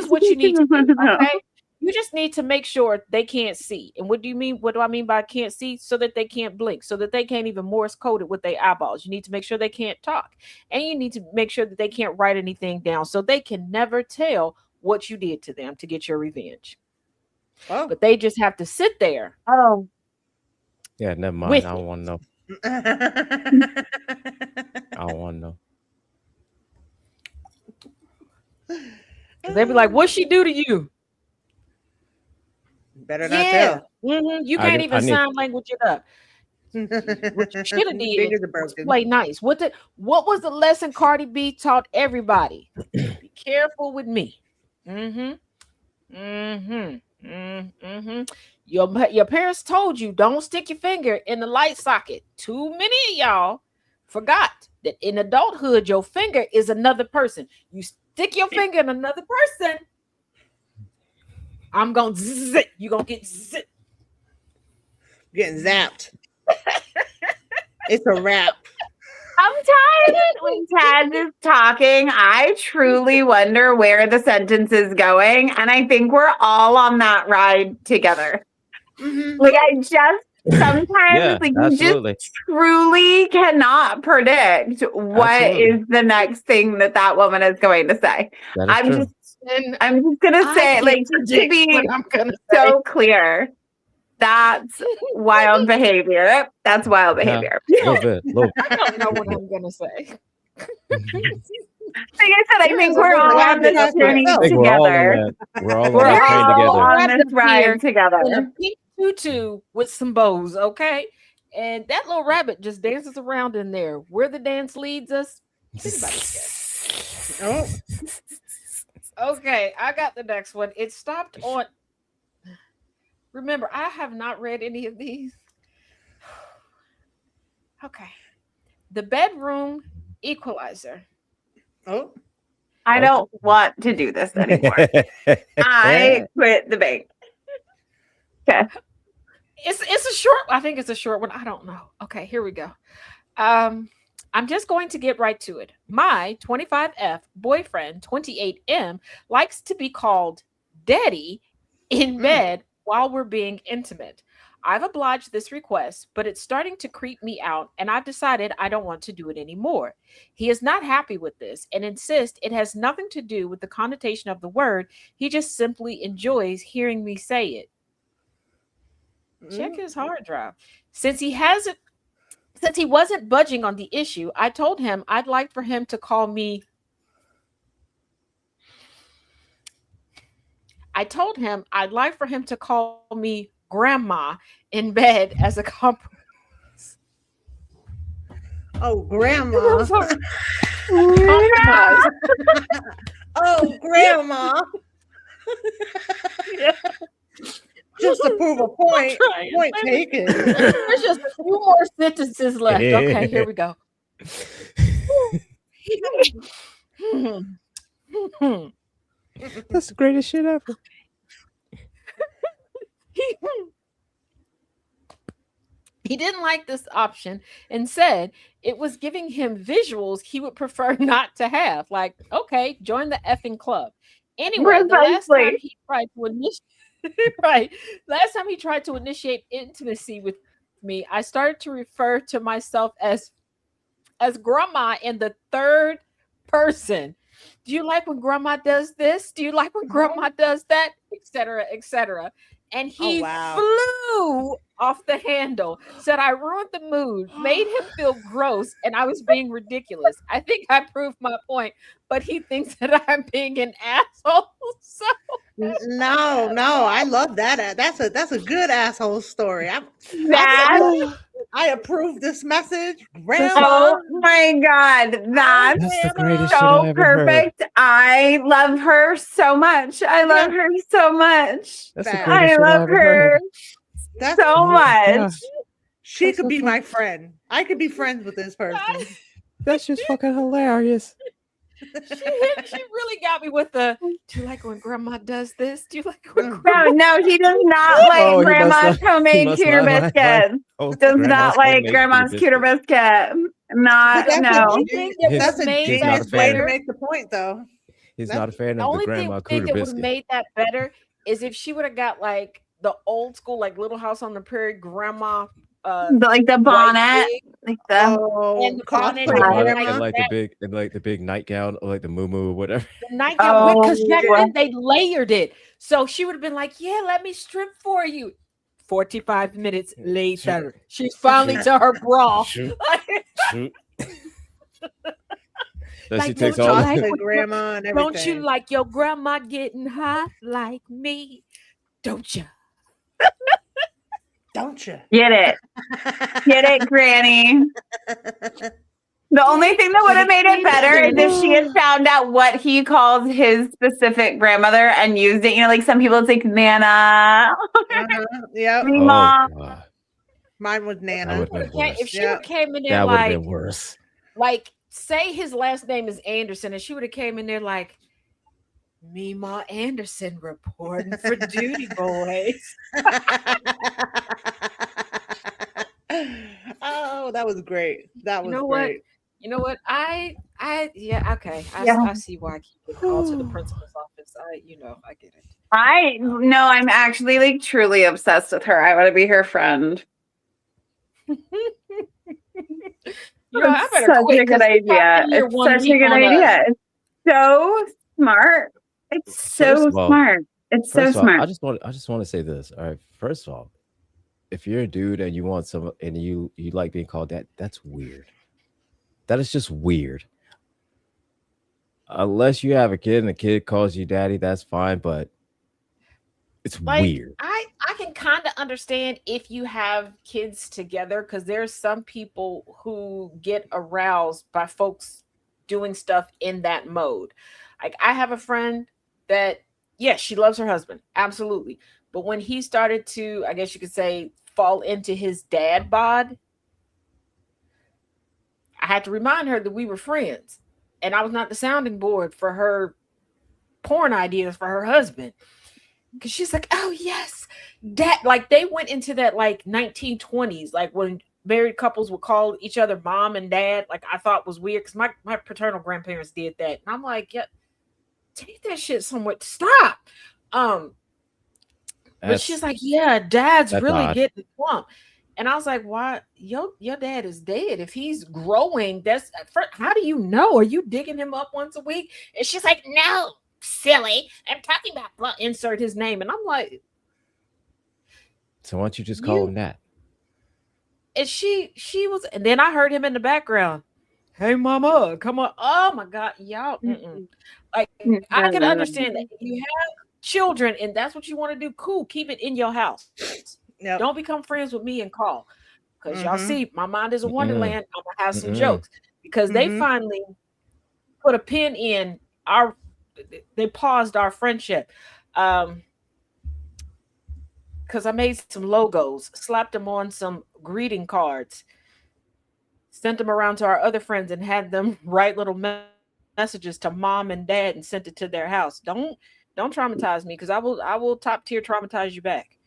what you need to do. Okay. You just need to make sure they can't see. And what do you mean? What do I mean by can't see? So that they can't blink, so that they can't even Morse code it with their eyeballs. You need to make sure they can't talk. And you need to make sure that they can't write anything down so they can never tell what you did to them to get your revenge. Oh. But they just have to sit there. Oh. Yeah, never mind. With I don't want to know. I don't want to know. They be like, "What'd she do to you?" Better not tell. You can't even sign language it up. What you should have did was play nice. What was the lesson Cardi B taught everybody? Be careful with me. Your parents told you don't stick your finger in the light socket. Too many of y'all forgot that in adulthood, your finger is another person. You stick your finger in another person, I'm gonna zit. You gonna get zit. Getting zapped. It's a wrap. Sometimes when Taz is talking, I truly wonder where the sentence is going. And I think we're all on that ride together. Like I just sometimes you just truly cannot predict what is the next thing that woman is going to say. I'm just gonna say, like, just to be so clear. That's wild behavior. That's wild behavior. I don't know what I'm gonna say. Like I said, I think we're all on this journey together. We're all on this ride together. In a pink tutu with some bows, okay? And that little rabbit just dances around in there. Where the dance leads us, oh. Okay, I got the next one. It stopped on. Remember, I have not read any of these. Okay. The bedroom equalizer. Oh. I don't want to do this anymore. I quit the bank. Okay. It's a short, I think it's a short one. I don't know. Okay, here we go. I'm just going to get right to it. My 25F boyfriend, 28M, likes to be called daddy in bed while we're being intimate. I've obliged this request, but it's starting to creep me out, and I've decided I don't want to do it anymore. He is not happy with this and insists it has nothing to do with the connotation of the word. He just simply enjoys hearing me say it. Check his hard drive. Since he wasn't budging on the issue, I told him I'd like for him to call me grandma in bed as a compromise. Oh, grandma. Compromise. Oh, grandma. Yeah. Just to prove a point. Point taken. There's just a few more sentences left. Okay, here we go. That's the greatest shit ever. He didn't like this option and said it was giving him visuals he would prefer not to have. Like, okay, join the effing club. Anyway, the last time he tried to initiate intimacy with me, I started to refer to myself as grandma in the third person. Do you like when grandma does this? Do you like when grandma does that? Etc. etc. And he flew off the handle, said I ruined the mood, made him feel gross, and I was being ridiculous. I think I proved my point, but he thinks that I'm being an asshole. So No, I love that. That's a good asshole story. I approve this message. Grandma. Oh my God. That's the greatest shit I so ever heard. perfect. I love her so much. I love her so much. That's the greatest I shit love ever her heard. so much. She could be my friend. I could be friends with this person. That's just fucking hilarious. She really got me with the, do you like when grandma does this? Do you like when grandma? No, he does not like Oh, he must grandma's not- homemade must cuter not like- biscuits. Oh, Does grandma's not like homemade grandma's cuter biscuit. Not, That's no. only thing that That's was a made he's not a genius way fan. to make the point, though. He's That's not a fan The of the only grandma thing cooter that would have biscuit. made that better is if she would have got like the old school, like Little House on the Prairie grandma, Like the white bonnet. wig, Like the Oh, and the bonnet cosplay and grandma. And like that- the big nightgown, or like the moo or whatever. the nightgown because back yeah. then they layered it. So she would have been like, "Yeah, let me strip for you." 45 minutes later, she's finally to her bra. Shoot. Shoot. Then Like, she takes don't all you the, like Cosplay grandma and everything. Don't you like your grandma getting hot like me? Don't you? Don't you? Get it. Get it, Granny. The only thing that would have made it better is if she had found out what he calls his specific grandmother and used it. You know, like some people, it's like Nana. Yep. Me, oh, Mom. God. Mine was That Nana. would have been Yeah, worse. if she Yeah. would came in there That would have like, been worse. say his last name is Anderson, and she would have came in there like, Mima Anderson reporting for duty, boys. Oh, that was great. That was You know what? great. You know what? Yeah, okay. Yeah. I see why I keep it called to the principal's office. I get it. I'm actually like truly obsessed with her. I want to be her friend. You know, I It's better such quit a good 'cause we got idea. in here It's one such a week good on idea. It's so smart. It's so First of all- smart. It's so First of all, smart. I just want to say this. All right. First of all, if you're a dude and you want some and you like being called that, that's weird. That is just weird. Unless you have a kid and the kid calls you daddy, that's fine, but it's weird. I can kind of understand if you have kids together, because there's some people who get aroused by folks doing stuff in that mode. Like I have a friend that, yes, she loves her husband, absolutely. But when he started to, I guess you could say, fall into his dad bod, I had to remind her that we were friends, and I was not the sounding board for her porn ideas for her husband. Because she's like, oh yes, dad. Like they went into that like 1920s, like when married couples would call each other mom and dad. Like I thought was weird because my paternal grandparents did that, and I'm like, yeah, take that shit somewhere. Stop. But she's like, yeah, dad's really odd. getting plump. And I was like, why? Your dad is dead. If he's growing, how do you know? Are you digging him up once a week? And she's like, no, silly. I'm talking about insert his name. And I'm like, So why don't you just call him that? and she was, and then I heard him in the background. Hey, mama, come on. Oh my God, y'all. Like I can understand that if you have children and that's what you want to do. Cool, keep it in your house. Yep. Don't become friends with me and call. Because y'all Mhm. see, my mind is a wonderland. I'm gonna have some Mm-mm. jokes because they Mhm. finally put a pin in they paused our friendship. Because I made some logos, slapped them on some greeting cards, sent them around to our other friends, and had them write little messages to mom and dad and sent it to their house. Don't traumatize me, because I will top tier traumatize you back.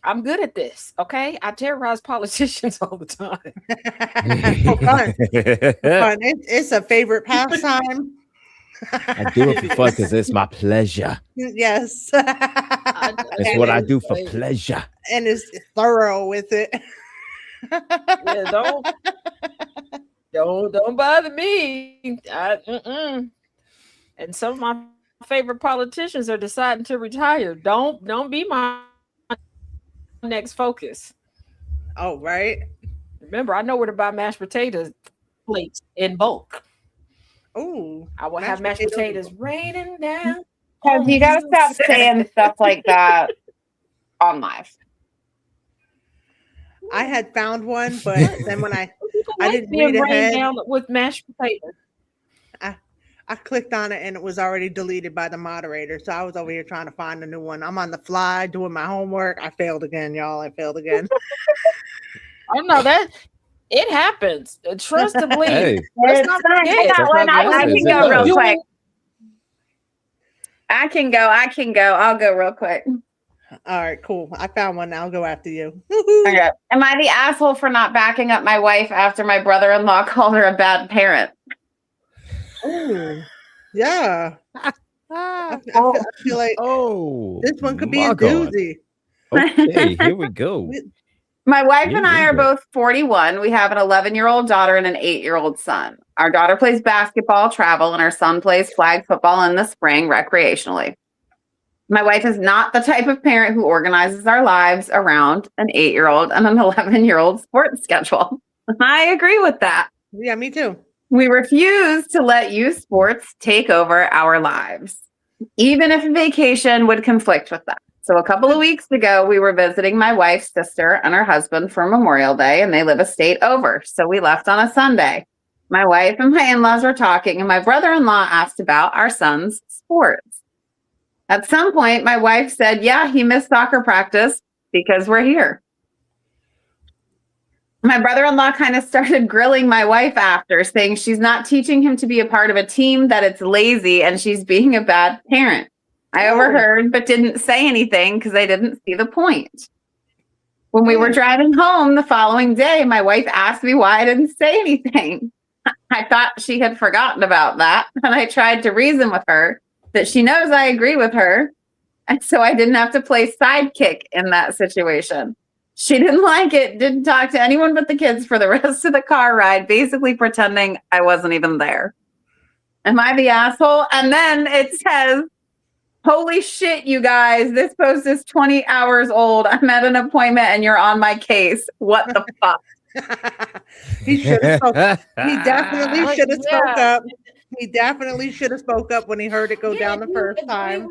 I'm good at this, okay? I terrorize politicians all the time. Oh, fun. Fun. It's a favorite pastime. I do it for fun because it's my pleasure. Yes. It's what I do for pleasure. And is thorough with it. Yeah, don't bother me. And some of my favorite politicians are deciding to retire. Don't be my next focus. Oh, right. Remember, I know where to buy mashed potato plates in bulk. Ooh, I will have mashed potatoes raining down. You gotta stop saying stuff like that on live. I had found one, but then when I didn't being read rained ahead, down with mashed potatoes. I clicked on it and it was already deleted by the moderator. So I was over here trying to find a new one. I'm on the fly doing my homework. I failed again, y'all. I failed again. I know that it happens. Trust and believe. Hey, Let's not forget. I can go real quick. I can go. I'll go real quick. All right, cool. I found one. I'll go after you. Okay. Am I the asshole for not backing up my wife after my brother-in-law called her a bad parent? Ooh, yeah. I feel like this one could be a doozy. Okay, here we go. My wife and I are both 41. We have an 11-year-old daughter and an 8-year-old son. Our daughter plays basketball, travel, and our son plays flag football in the spring recreationally. My wife is not the type of parent who organizes our lives around an 8-year-old and an 11-year-old sports schedule. I agree with that. Yeah, me too. We refuse to let youth sports take over our lives, even if a vacation would conflict with that. So a couple of weeks ago, we were visiting my wife's sister and her husband for Memorial Day, and they live a state over. So we left on a Sunday. My wife and my in-laws were talking, and my brother-in-law asked about our son's sports. At some point, my wife said, yeah, he missed soccer practice because we're here. My brother-in-law kind of started grilling my wife after, saying she's not teaching him to be a part of a team, that it's lazy, and she's being a bad parent. I overheard, but didn't say anything because I didn't see the point. When we were driving home the following day, my wife asked me why I didn't say anything. I thought she had forgotten about that, and I tried to reason with her that she knows I agree with her, and so I didn't have to play sidekick in that situation. She didn't like it, didn't talk to anyone but the kids for the rest of the car ride, basically pretending I wasn't even there. Am I the asshole? And then it says, holy shit, you guys, this post is 20 hours old. I'm at an appointment and you're on my case. What the fuck? He should have spoke. He definitely should have spoke up. He definitely should have spoke up when he heard it go down the first time.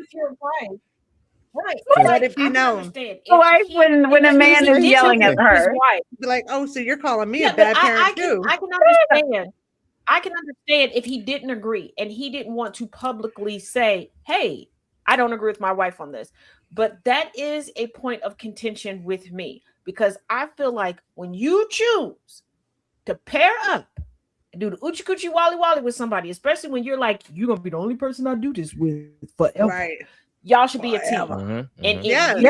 Right. Let it be known. When a man is yelling at her. Be like, oh, so you're calling me a bad parent too. I can understand. I can understand if he didn't agree and he didn't want to publicly say, hey, I don't agree with my wife on this. But that is a point of contention with me, because I feel like when you choose to pair up and do the Uchi Coochie Wally Wally with somebody, especially when you're like, you're going to be the only person I do this with forever. Right. Y'all should be a team. Mm-hmm. And if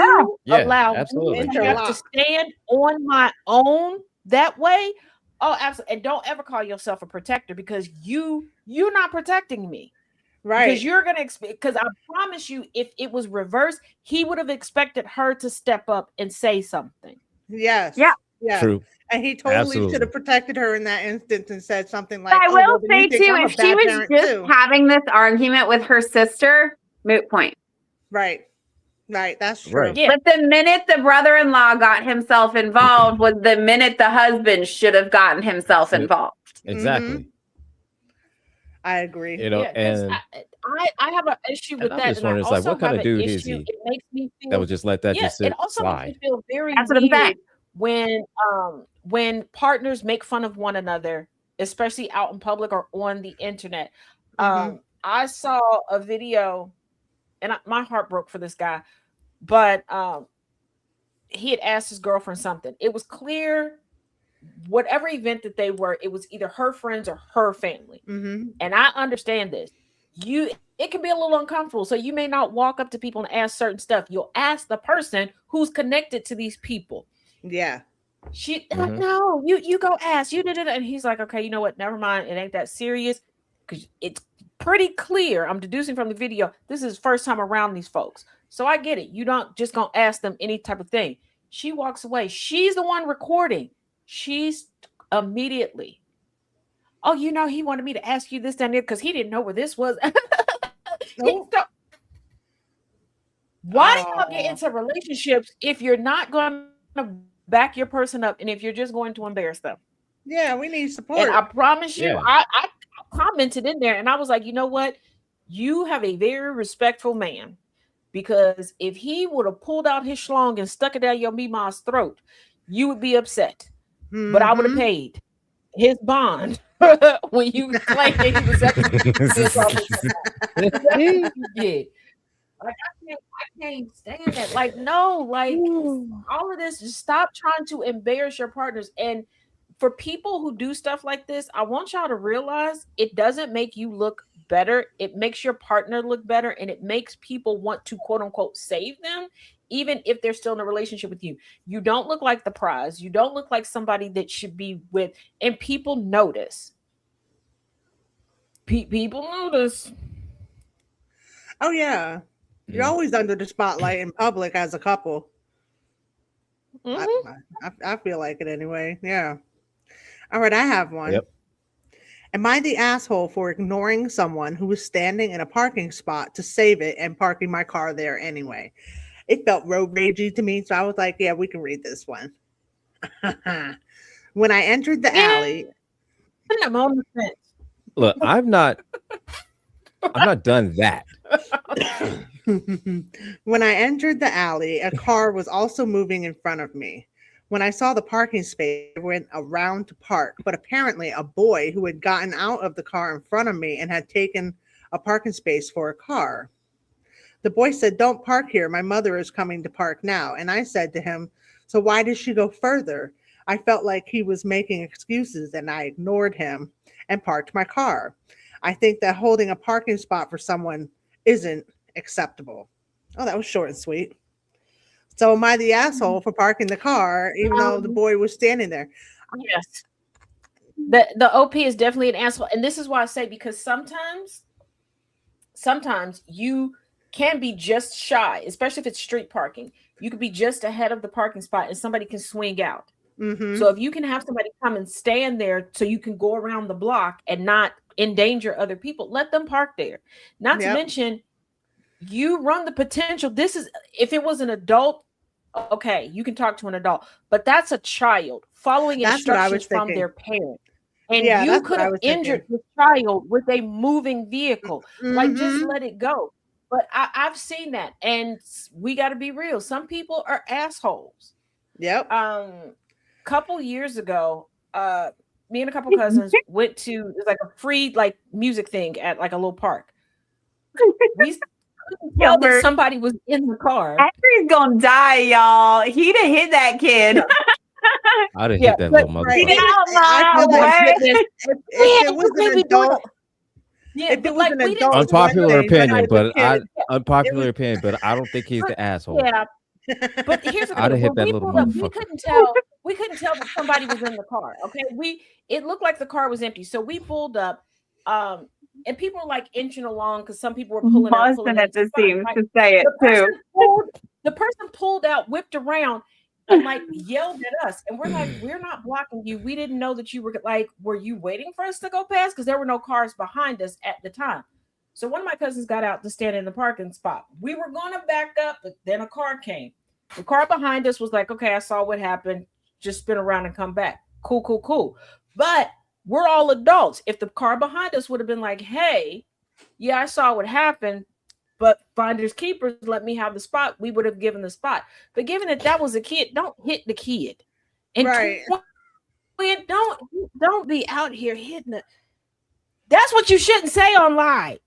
you allow me to have to stand on my own that way, oh, absolutely. And don't ever call yourself a protector, because you're not protecting me. Right. Because you're going to expect, because I promise you, if it was reversed, he would have expected her to step up and say something. Yes. Yeah. Yeah. True. And he totally should have protected her in that instance and said something like, I will say too, if she was just having this argument with her sister, moot point. Right. Right. That's true. Right. Yeah. But the minute the brother-in-law got himself involved was the minute the husband should have gotten himself involved. Exactly. Mm-hmm. I agree. You know, and I have an issue with that. Just wondering, like, what kind of dude is he? It makes me feel that would just let that just sit, it also slide. makes me feel very That's what I'm saying. When partners make fun of one another, especially out in public or on the internet. I saw a video, and my heart broke for this guy, but he had asked his girlfriend something. It was clear, whatever event that they were, it was either her friends or her family. Mm-hmm. And I understand this. It can be a little uncomfortable. So you may not walk up to people and ask certain stuff. You'll ask the person who's connected to these people. Yeah. She like, no, you go ask. You did it. And he's like, okay, you know what? Never mind. It ain't that serious. Because it's pretty clear. I'm deducing from the video, this is first time around these folks. So I get it. You don't just gonna ask them any type of thing. She walks away. She's the one recording. She's immediately, oh, he wanted me to ask you this down there because he didn't know where this was. Nope. Why do y'all get into relationships if you're not gonna back your person up and if you're just going to embarrass them? Yeah, we need support. And I promise you, Yeah. I commented in there and I was like, you know what? You have a very respectful man, because if he would have pulled out his schlong and stuck it down your Mima's throat, you would be upset. But I would have paid his bond when you claimed that he was did. Like I can't stand that. Like, no, like all of this, just stop trying to embarrass your partners. And for people who do stuff like this, I want y'all to realize it doesn't make you look better. It makes your partner look better, and it makes people want to quote unquote save them, even if they're still in a relationship with you. You don't look like the prize. You don't look like somebody that should be with, and people notice. People notice. Oh yeah. You're always under the spotlight in public as a couple. I feel like it anyway. Yeah. All right, I have one. Yep. Am I the asshole for ignoring someone who was standing in a parking spot to save it and parking my car there anyway? It felt road ragey to me, so I was like, yeah, we can read this one. When I entered the alley. I'm on the fence. Look, I've not done that. When I entered the alley, a car was also moving in front of me. When I saw the parking space, I went around to park, but apparently a boy who had gotten out of the car in front of me and had taken a parking space for a car. The boy said, "Don't park here. My mother is coming to park now." And I said to him, "So why did she go further?" I felt like he was making excuses, and I ignored him and parked my car. I think that holding a parking spot for someone isn't acceptable. Oh, that was short and sweet. So am I the asshole for parking the car even though the boy was standing there? Yes. The OP is definitely an asshole. And this is why I say, because sometimes you can be just shy, especially if it's street parking. You could be just ahead of the parking spot and somebody can swing out. So if you can have somebody come and stand there so you can go around the block and not endanger other people, let them park there. Not to mention, you run the potential. This is, if it was an adult, okay, you can talk to an adult, but that's a child following instructions from their parent. And you could have injured the child with a moving vehicle. Like, just let it go. But I've seen that, and we got to be real. Some people are assholes. Yep. Couple years ago, me and a couple cousins went to, it was like a free like music thing at like a little park. We couldn't tell that somebody was in the car. Henry's gonna die, y'all. He'd have hit that kid. I'd have hit that little motherfucker. If it was an adult, if it was an adult, unpopular opinion, but I don't think he's the asshole. Yeah. But here's the I'd have hit that little motherfucker. We couldn't tell that somebody was in the car. Okay. It looked like the car was empty. So we pulled up, and people were like inching along because some people were pulling out. To say it too. The person pulled out, whipped around, and like yelled at us. And we're like, we're not blocking you. We didn't know that you were like, were you waiting for us to go past? Because there were no cars behind us at the time. So one of my cousins got out to stand in the parking spot. We were going to back up, but then a car came. The car behind us was like, okay, I saw what happened. Just spin around and come back. Cool. But we're all adults. If the car behind us would have been like, hey, yeah, I saw what happened, but finders keepers, let me have the spot, we would have given the spot. But given that was a kid, don't hit the kid. And don't be out here hitting it. That's what you shouldn't say online.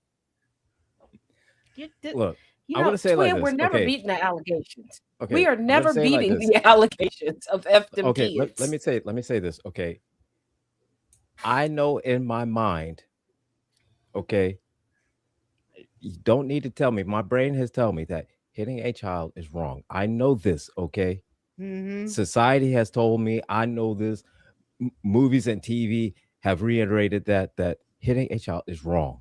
Look, I'm going to say like this. We're never beating the allegations. Okay, we are never beating the allegations of FDM. Okay, let me say this. Okay, I know in my mind. Okay, you don't need to tell me. My brain has told me that hitting a child is wrong. I know this. Okay, society has told me. I know this. Movies and TV have reiterated that hitting a child is wrong.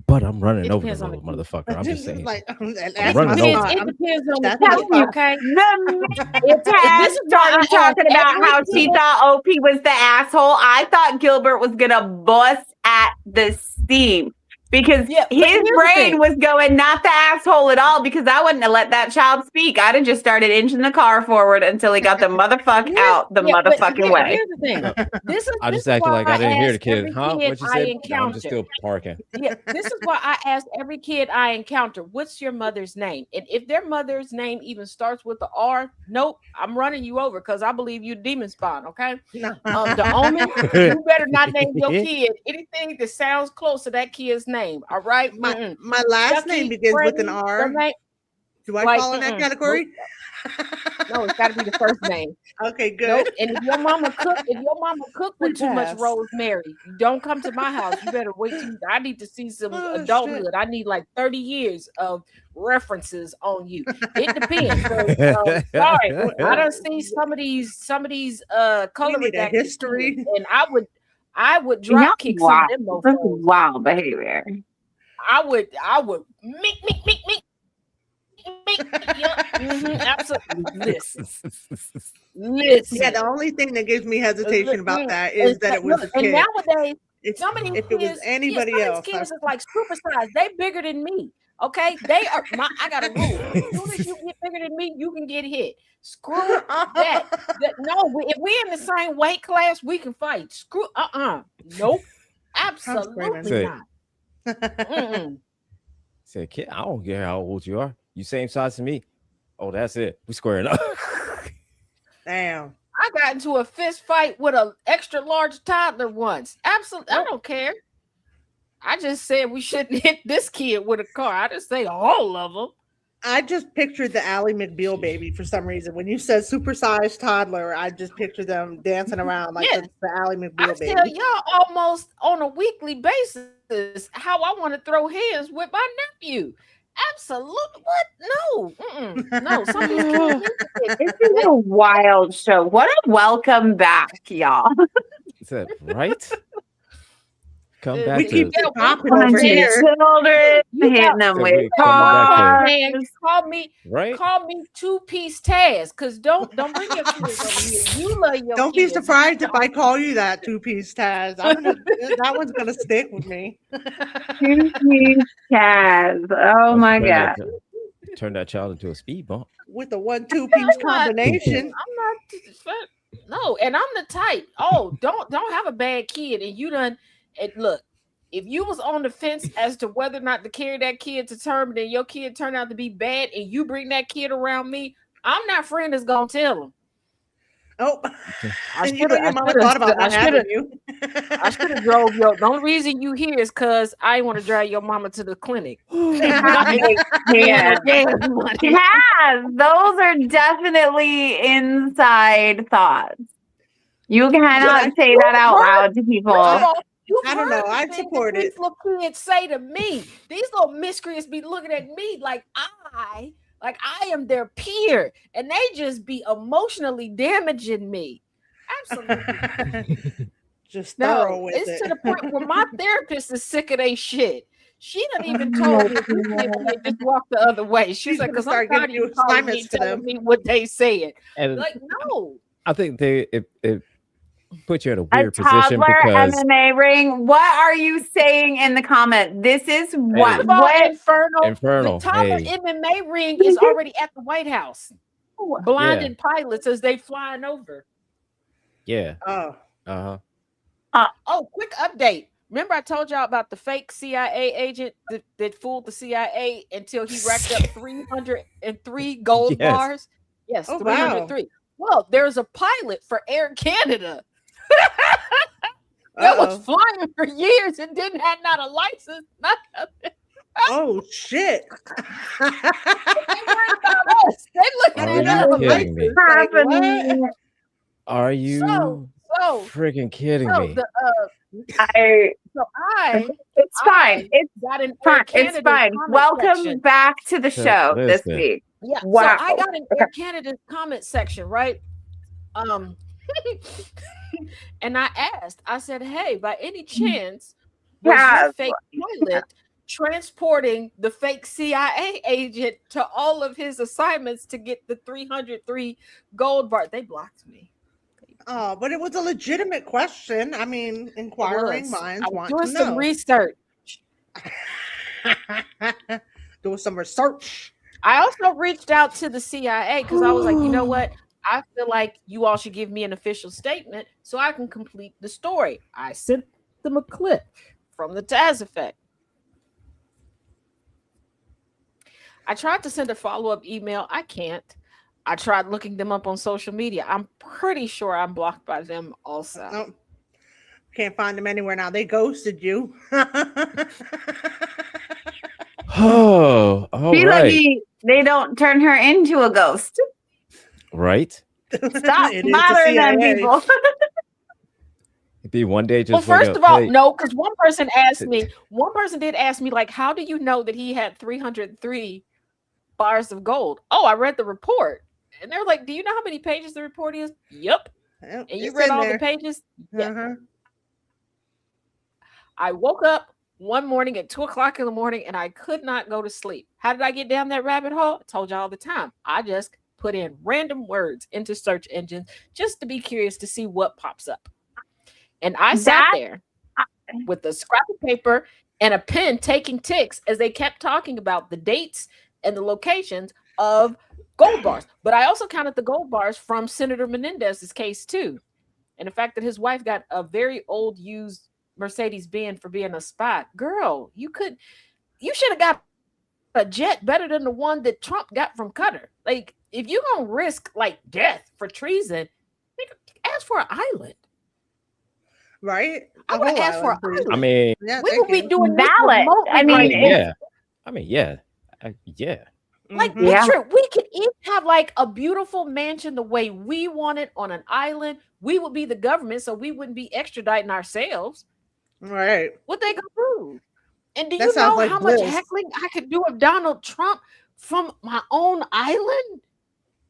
But I'm running It over the depends on little the motherfucker. I'm just saying. Like, I'm It running depends, over. it depends on the That's kid, fine. okay? The This Taz is why I started talking ask about every how she kid. thought OP was the asshole. I thought Gilbert was gonna bust at the seam because Yeah, but his here's the brain thing. was going not the asshole at all because I wouldn't have let that child speak. I'd have just started inching the car forward until he got the motherfucker out the Yeah, but motherfucking way. here's the thing. No, This I is just acted why like I didn't hear the ask kid. every Huh? kid What you I said? No, I'm just encounter. still parking. Yeah, this is why I ask every kid I encounter, what's your mother's name? And if their mother's name even starts with the R, nope, I'm running you over because I believe you demon spawn, okay? No. The omen, you better not name your kid anything that sounds close to that kid's name, all right? My last name begins with an R. Do I fall in that category? No, it's got to be the first name. Okay, good. Nope. And if your mama cook with too much rosemary, don't come to my house. You better wait till I need to see some adulthood. Shit. I need like 30 years of references on you. It depends. Sorry, I don't see some of these color redacted history, kids, and I would drop kick some of them mofos. Wild behavior. I would meek. Absolutely. Listen. Yeah, the only thing that gives me hesitation about that is that it was a kid. And nowadays, some of these if kids, it was anybody else, kids is like supersized. They bigger than me. Okay, they are. I got a rule. As soon as you get bigger than me, you can get hit. Screw that. No, if we're in the same weight class, we can fight. Screw. Nope. Absolutely not. Say, kid, I don't care how old you are. You same size as me. Oh, that's it. We squaring up. Damn. I got into a fist fight with an extra large toddler once. Absolutely. I don't care. I just said we shouldn't hit this kid with a car. I just say all of them. I just pictured the Ally McBeal baby for some reason. When you said supersized toddler, I just pictured them dancing around like the Ally McBeal baby. I tell y'all almost on a weekly basis how I want to throw hands with my nephew. Absolutely. What? No. No. This is a wild show. What a welcome back, y'all. Is that right? Come back. We keep popping over here. Children hitting them with cars. Call me, right? Call me two-piece Taz, because don't bring your kids over here. You love your Don't kids. be surprised if I call you that two-piece Taz. That one's gonna stick with me. Two-piece Taz. Oh my god! Turn that child into a speed bump with the 1-2 piece combination. I'm not. No, and I'm the type. Oh, don't have a bad kid, and you done. And look, if you was on the fence as to whether or not to carry that kid to term, and then your kid turned out to be bad, and you bring that kid around me, I'm not friend that's gonna tell him. Oh, I should have thought about not having you. I should have drove your. The only reason you here is because I want to drive your mama to the clinic. Yeah, those are definitely inside thoughts. You cannot say that out loud to people. I don't know. I support it. These little kids say to me, these little miscreants be looking at me like I am their peer, and they just be emotionally damaging me. Absolutely. Just thorough with it's it. To the point where my therapist is sick of they shit. She done even told me they just walk the other way. She's like, because I'm tired of you calling me, telling me what they said. And like, no. I think it put you in a weird position toddler because MMA ring. What are you saying in the comment? This is what Infernal. The toddler MMA ring is already at the White House, blinding pilots as they flying over. Yeah. Oh. Quick update. Remember I told y'all about the fake CIA agent that fooled the CIA until he racked up 303 gold bars? Yes, 303. Wow. Well, there's a pilot for Air Canada that was flying for years and didn't have not a license. Oh shit! They looking at us. Are you freaking kidding me? It's fine. It's fine. Welcome back to the show this week. Yeah, wow. So I got an Air Canada comment section, right? And I asked, I said, hey, by any chance, was your fake pilot transporting the fake CIA agent to all of his assignments to get the 303 gold bar. They blocked me. Oh, but it was a legitimate question. I mean, inquiring minds want to know. Doing some research. Doing some research. I also reached out to the CIA because I was like, you know what? I feel like you all should give me an official statement so I can complete the story. I sent them a clip from the Taz Effect. I tried to send a follow-up email. I can't. I tried looking them up on social media. I'm pretty sure I'm blocked by them also. Nope. Can't find them anywhere now. They ghosted you. Oh, all Be right. lucky they don't turn her into a ghost. Right? Stop It is the bothering them, CIA. people. It'd be one day just Well, wake first up, of all, hey, no, because one person did ask me, like, how do you know that he had 303 bars of gold? Oh, I read the report. And they're like, do you know how many pages the report is? Yep. Yep, And you it's read in all there. the pages? Yeah. Uh-huh. I woke up one morning at 2:00 in the morning and I could not go to sleep. How did I get down that rabbit hole? I told you all the time. I just put in random words into search engines just to be curious to see what pops up. And I sat there with a scrap of paper and a pen taking ticks as they kept talking about the dates and the locations of gold bars. But I also counted the gold bars from Senator Menendez's case too. And the fact that his wife got a very old used Mercedes-Benz for being a spy. Girl, you should have got a jet better than the one that Trump got from Qatar. Like, if you're gonna risk like death for treason, ask for an island. Right? I would ask for an island. I mean, Yeah, we would be doing this Valid. remotely I mean, right now. yeah. I mean, yeah. Yeah. Like, Mhm. Yeah. picture, we could each have like a beautiful mansion the way we want it on an island. We would be the government, so we wouldn't be extraditing ourselves. Right. What they gonna do? And do That you sounds know like how much bliss. heckling I could do of Donald Trump from my own island?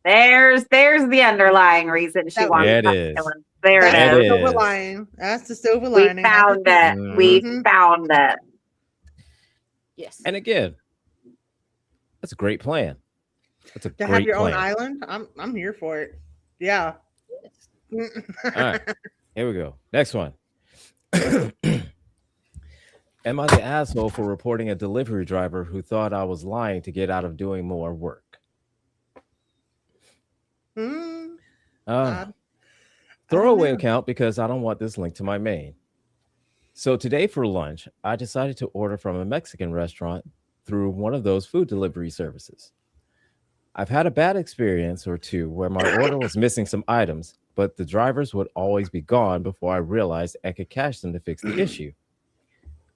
There's the underlying reason she That- wants There it that is. island. There That's It it the is. is. silver lining. That's the silver We lining. found it. Mhm. We Mhm. found it. Yes. And again, that's a great plan. That's a To have great your own plan. island, I'm here for it. Yeah. All right. Here we go. Next one. Am I the asshole for reporting a delivery driver who thought I was lying to get out of doing more work? Mm, Uh, I Throwaway know. account because I don't want this linked to my main. So today for lunch, I decided to order from a Mexican restaurant through one of those food delivery services. I've had a bad experience or two where my order was missing some items, but the drivers would always be gone before I realized I could catch them to fix the issue.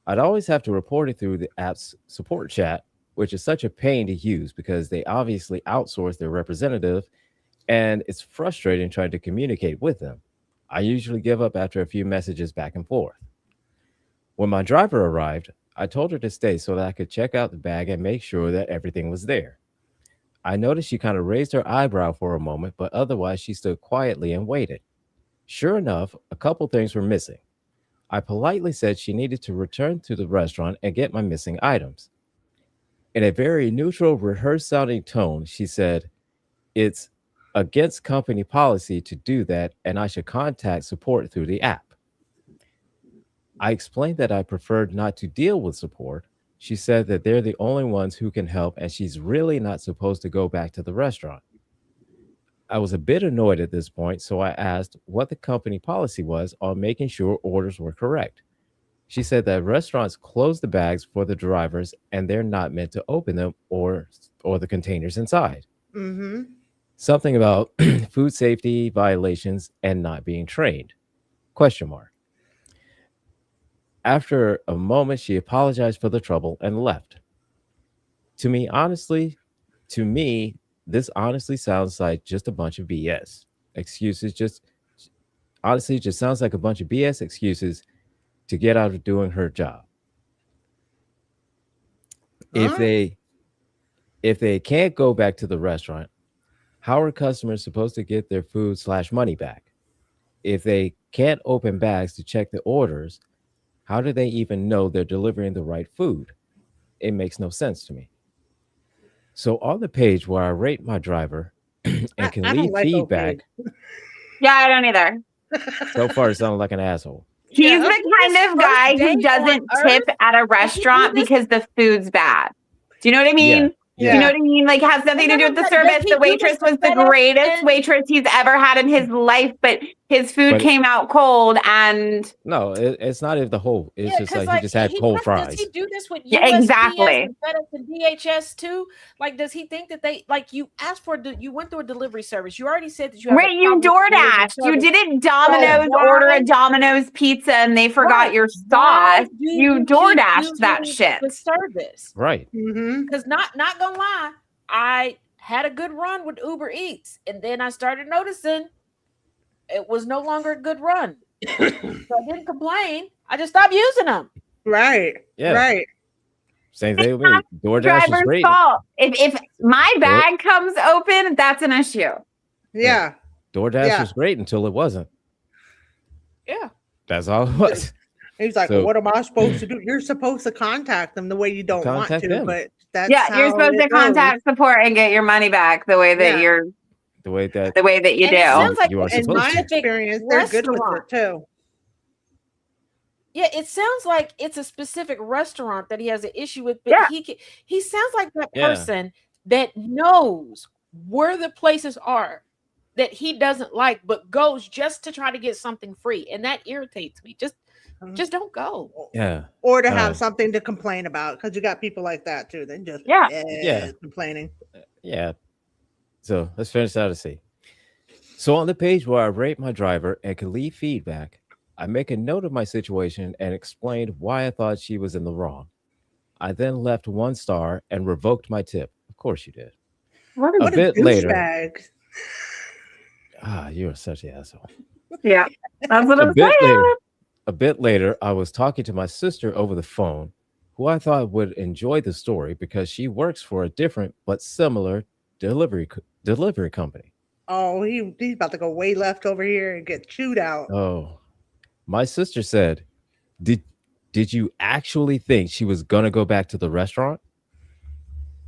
I'd always have to report it through the app's support chat, which is such a pain to use because they obviously outsource their representative, and it's frustrating trying to communicate with them. I usually give up after a few messages back and forth. When my driver arrived, I told her to stay so that I could check out the bag and make sure that everything was there. I noticed she kind of raised her eyebrow for a moment, but otherwise she stood quietly and waited. Sure enough, a couple things were missing. I politely said she needed to return to the restaurant and get my missing items. In a very neutral, rehearsed sounding tone, she said, "It's against company policy to do that, and I should contact support through the app." I explained that I preferred not to deal with support. She said that they're the only ones who can help, and she's really not supposed to go back to the restaurant. I was a bit annoyed at this point, so I asked what the company policy was on making sure orders were correct. She said that restaurants close the bags for the drivers and they're not meant to open them or the containers inside. Mm-hmm. Something about food safety violations and not being trained. Question mark. After a moment, she apologized for the trouble and left. To me, this honestly sounds like just a bunch of BS. Excuses just sounds like a bunch of BS excuses to get out of doing her job. If they can't go back to the restaurant, how are customers supposed to get their food/money back? If they can't open bags to check the orders, how do they even know they're delivering the right food? It makes no sense to me. So on the page where I rate my driver and can I don't leave like feedback, Yeah, I don't either. so far it sounded like an asshole. He's Yeah, the kind of first guy day who doesn't on tip Earth, at a did he do restaurant this? because the food's bad. Do you know what I mean? Yeah. You know what I mean? Like, has nothing to do with the Does service. he The do this waitress for was the FedEx greatest and- waitress he's ever had in his life, but his food But- came out cold and No, it's not even the whole. It's Yeah, just 'cause, like he just had cold fries. Does he do this with Yeah, USPS exactly. and FedEx and DHS too? Like, does he think that they like you asked for? You went through a delivery service. You already said that you have right, a you problem with delivery DoorDash. You service. didn't Domino's why- order a Domino's pizza and they forgot Right. your Why sauce. do You keep DoorDash that using shit. The service, Right. Mm-hmm. because not gonna lie, I had a good run with Uber Eats, and then I started noticing it was no longer a good run. So I didn't complain. I just stopped using them. Right. Yeah. Right. Same thing with me. DoorDash is Driver's great. fault. If my bag comes open, that's an issue. Yeah. DoorDash Yeah. was great until it wasn't. Yeah. That's all it was. He's like, So- well, what am I supposed to do? You're supposed to contact them the way you don't want Contact to, them. but that's Yeah, you're how supposed it to goes. contact support and get your money back the way that Yeah. The way that you And it do. sounds like You are it's In supposed my to. experience, they're good with it too. Yeah, it sounds like it's a specific restaurant that he has an issue with, but Yeah. he sounds like that Yeah. person that knows where the places are that he doesn't like, but goes just to try to get something free, and that irritates me. Just don't go. Yeah. Or to have Uh, something to complain about, because you got people like that too. Then just Yeah. complaining. Yeah. So let's finish out and see. So on the page where I rate my driver and can leave feedback, I make a note of my situation and explained why I thought she was in the wrong. I then left 1 star and revoked my tip. Of course you did. What A is What bit a later. douchebag. You are such an asshole. Yeah, that's what A I'm bit saying. later, a bit later, I was talking to my sister over the phone, who I thought would enjoy the story because she works for a different but similar delivery company. Oh, he's about to go way left over here and get chewed out. Oh, my sister said, "Did you actually think she was gonna go back to the restaurant?"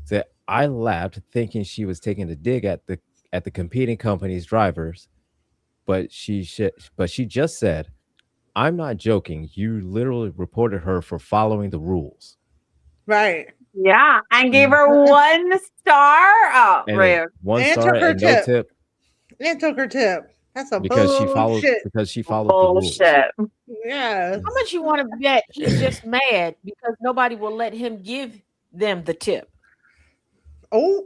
Said I laughed, thinking she was taking a dig at the competing company's drivers, but she just said, "I'm not joking. You literally reported her for following the rules." Right. Yeah, and gave her 1 star. Oh, And rude. then 1 And star took her and no tip. tip And took her tip. That's a because she bullshit. followed the rules. Bullshit. Yeah. How much you want to bet he's just mad because nobody will let him give them the tip? Oh,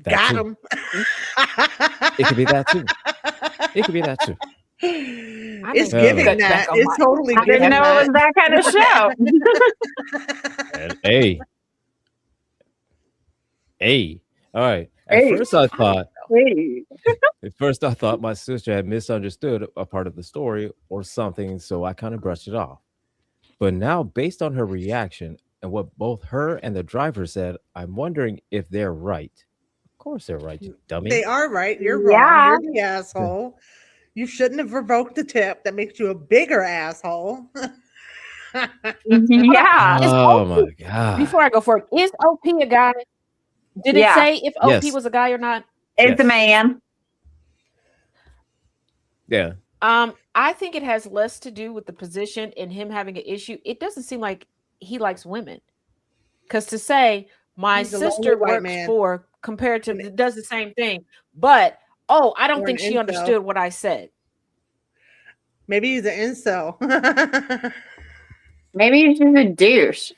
That got too. him. It could be that too. It could be that too. It's mean, giving cut that. back on It's my- totally I giving didn't know it was that. that kind of show. And, hey. All right. Hey. At first I thought my sister had misunderstood a part of the story or something, so I kind of brushed it off. But now, based on her reaction and what both her and the driver said, I'm wondering if they're right. Of course they're right, you dummy. They are right. You're Yeah. wrong. You're the asshole. You shouldn't have revoked the tip. That makes you a bigger asshole. Yeah. Oh my god. Before I go forward, is OP a guy? Did it Yeah. say if OP Yes. was a guy or not? It's a Yes. man. Yeah. I think it has less to do with the position and him having an issue. It doesn't seem like he likes women. Because to say my He's a lonely sister white works man. for comparative does the same thing, but I don't Or think an she incel. understood what I said. Maybe he's an incel. Maybe he's just a douche.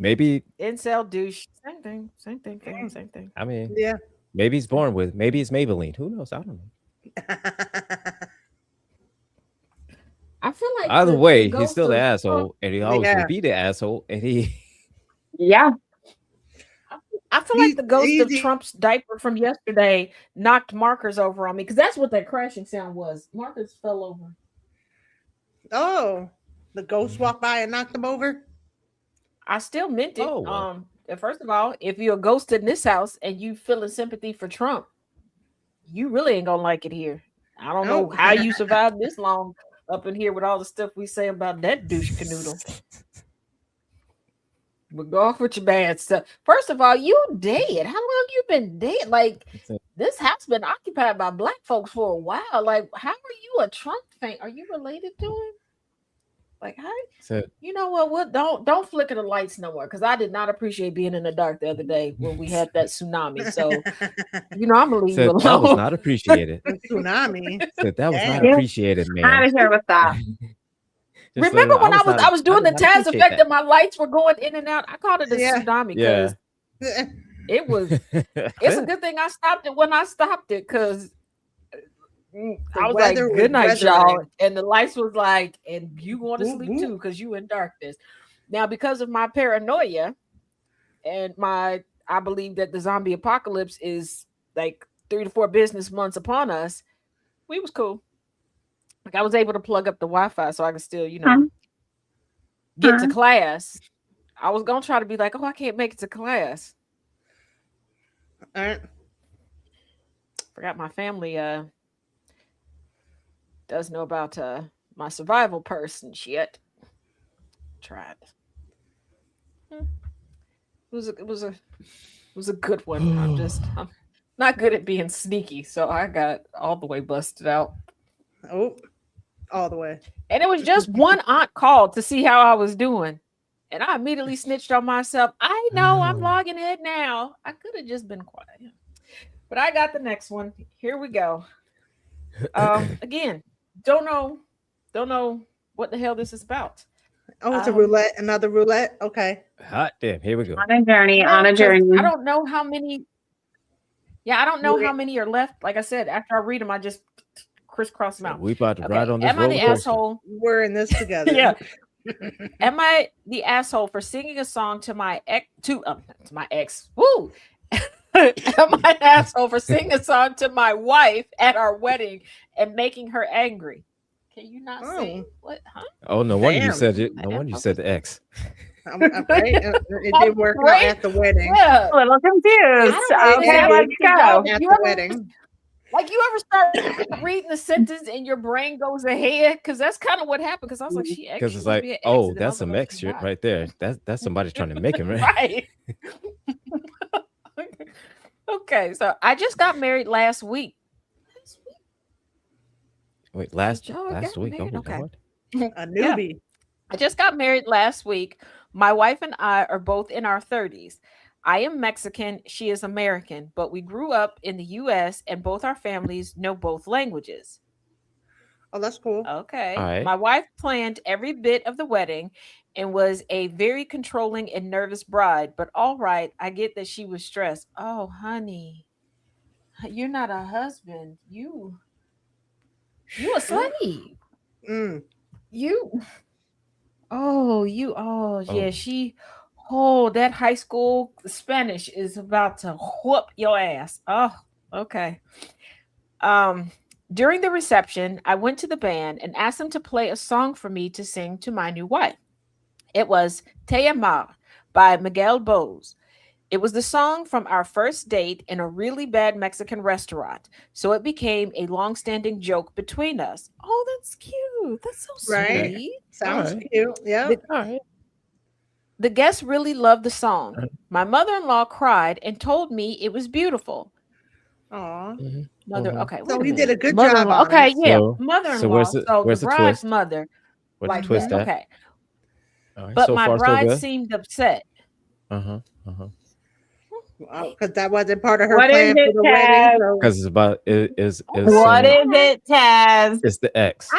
Maybe, Incel douche, same thing, same thing. I mean, Yeah. maybe he's born with, maybe it's Maybelline. Who knows? I don't know. I feel like Either the way, he's ghost still the of asshole, and he always Yeah. will be the asshole, and he Yeah. I feel like the ghost of Easy. Trump's diaper from yesterday knocked Marcus over on me because that's what that crashing sound was. Marcus fell over. Oh, the ghost walked by and knocked him over. I still meant it. Oh, well. First of all, if you're a ghost in this house and you feeling sympathy for Trump, you really ain't gonna like it here. I don't know Nope. how you survived this long up in here with all the stuff we say about that douche canoodle. But go off with your bad stuff. First of all, you dead. How long you been dead? Like this house been occupied by black folks for a while. Like, how are you a Trump fan? Are you related to him? Like, how? So, you know what? What? Don't flicker the lights no more, because I did not appreciate being in the dark the other day when we had that tsunami. So, I'm gonna leave you alone. That was not appreciated. Tsunami. So that was not appreciated, man. Out of here with that. Remember when I was doing the Taz effect and my lights were going in and out? I called it a tsunami because it was. It's a good thing I stopped it when I stopped it, because I was like, "Good night, y'all," and the lights was like, "And you going to sleep too because you in darkness." Now, because of my paranoia and I believe that the zombie apocalypse is like 3 to 4 business months upon us. We was cool. Like, I was able to plug up the Wi-Fi so I could still, get to class. I was gonna try to be like, "Oh, I can't make it to class." Forgot my family does know about my survival purse and shit. Tried. It was a good one. I'm not good at being sneaky, so I got all the way busted out. Oh, all the way. And it was just one aunt called to see how I was doing. And I immediately snitched on myself. I know I'm logging in now. I could have just been quiet. But I got the next one. Here we go. Again, don't know what the hell this is about. Oh, it's a roulette. Another roulette. Okay. Hot damn. Here we go. On a journey. I don't know how many. Yeah, I don't know how many are left. Like I said, after I read them, I just crisscross them out. We about to ride on this Am I the asshole? We're in this together. Yeah. Am I the asshole for singing a song to my ex? To my ex. Woo. Am I an asshole for singing a song to my wife at our wedding and making her angry? Can you not sing? What? Huh? Oh, no wonder you said it. No wonder you said the X. It did work out at the wedding. Yeah. A little confused. Okay, let's go. At the wedding. Like, you ever start reading the sentence and your brain goes ahead? Because that's kind of what happened. Because I was like, because it's like, oh, that's some X shit right there. That's somebody trying to make him, right? Okay, so I just got married last week. Wait, last week? Oh, okay. A newbie. Yeah. I just got married last week. My wife and I are both in our 30s. I am Mexican. She is American, but we grew up in the U.S. and both our families know both languages. Oh, that's cool. Okay. Right. My wife planned every bit of the wedding and was a very controlling and nervous bride, but all right, I get that she was stressed. Oh, honey, you're not a husband. You a slave. That high school Spanish is about to whoop your ass. Oh, okay. During the reception, I went to the band and asked them to play a song for me to sing to my new wife. It was Te Amar by Miguel Bose. It was the song from our first date in a really bad Mexican restaurant, so it became a long-standing joke between us. Oh, that's cute. That's so sweet. Right. Sounds cute. Yeah. The guests really loved the song. My mother-in-law cried and told me it was beautiful. Aw. Okay. So he did a good job. Okay, yeah. So, mother-in-law. where's the the bride's twist? mother. What's the twist at? Okay. Right, but so my far, bride so seemed upset. Because that wasn't part of her What plan is for it, the Taz? wedding. Because it's about is What is it, Taz? It's the X.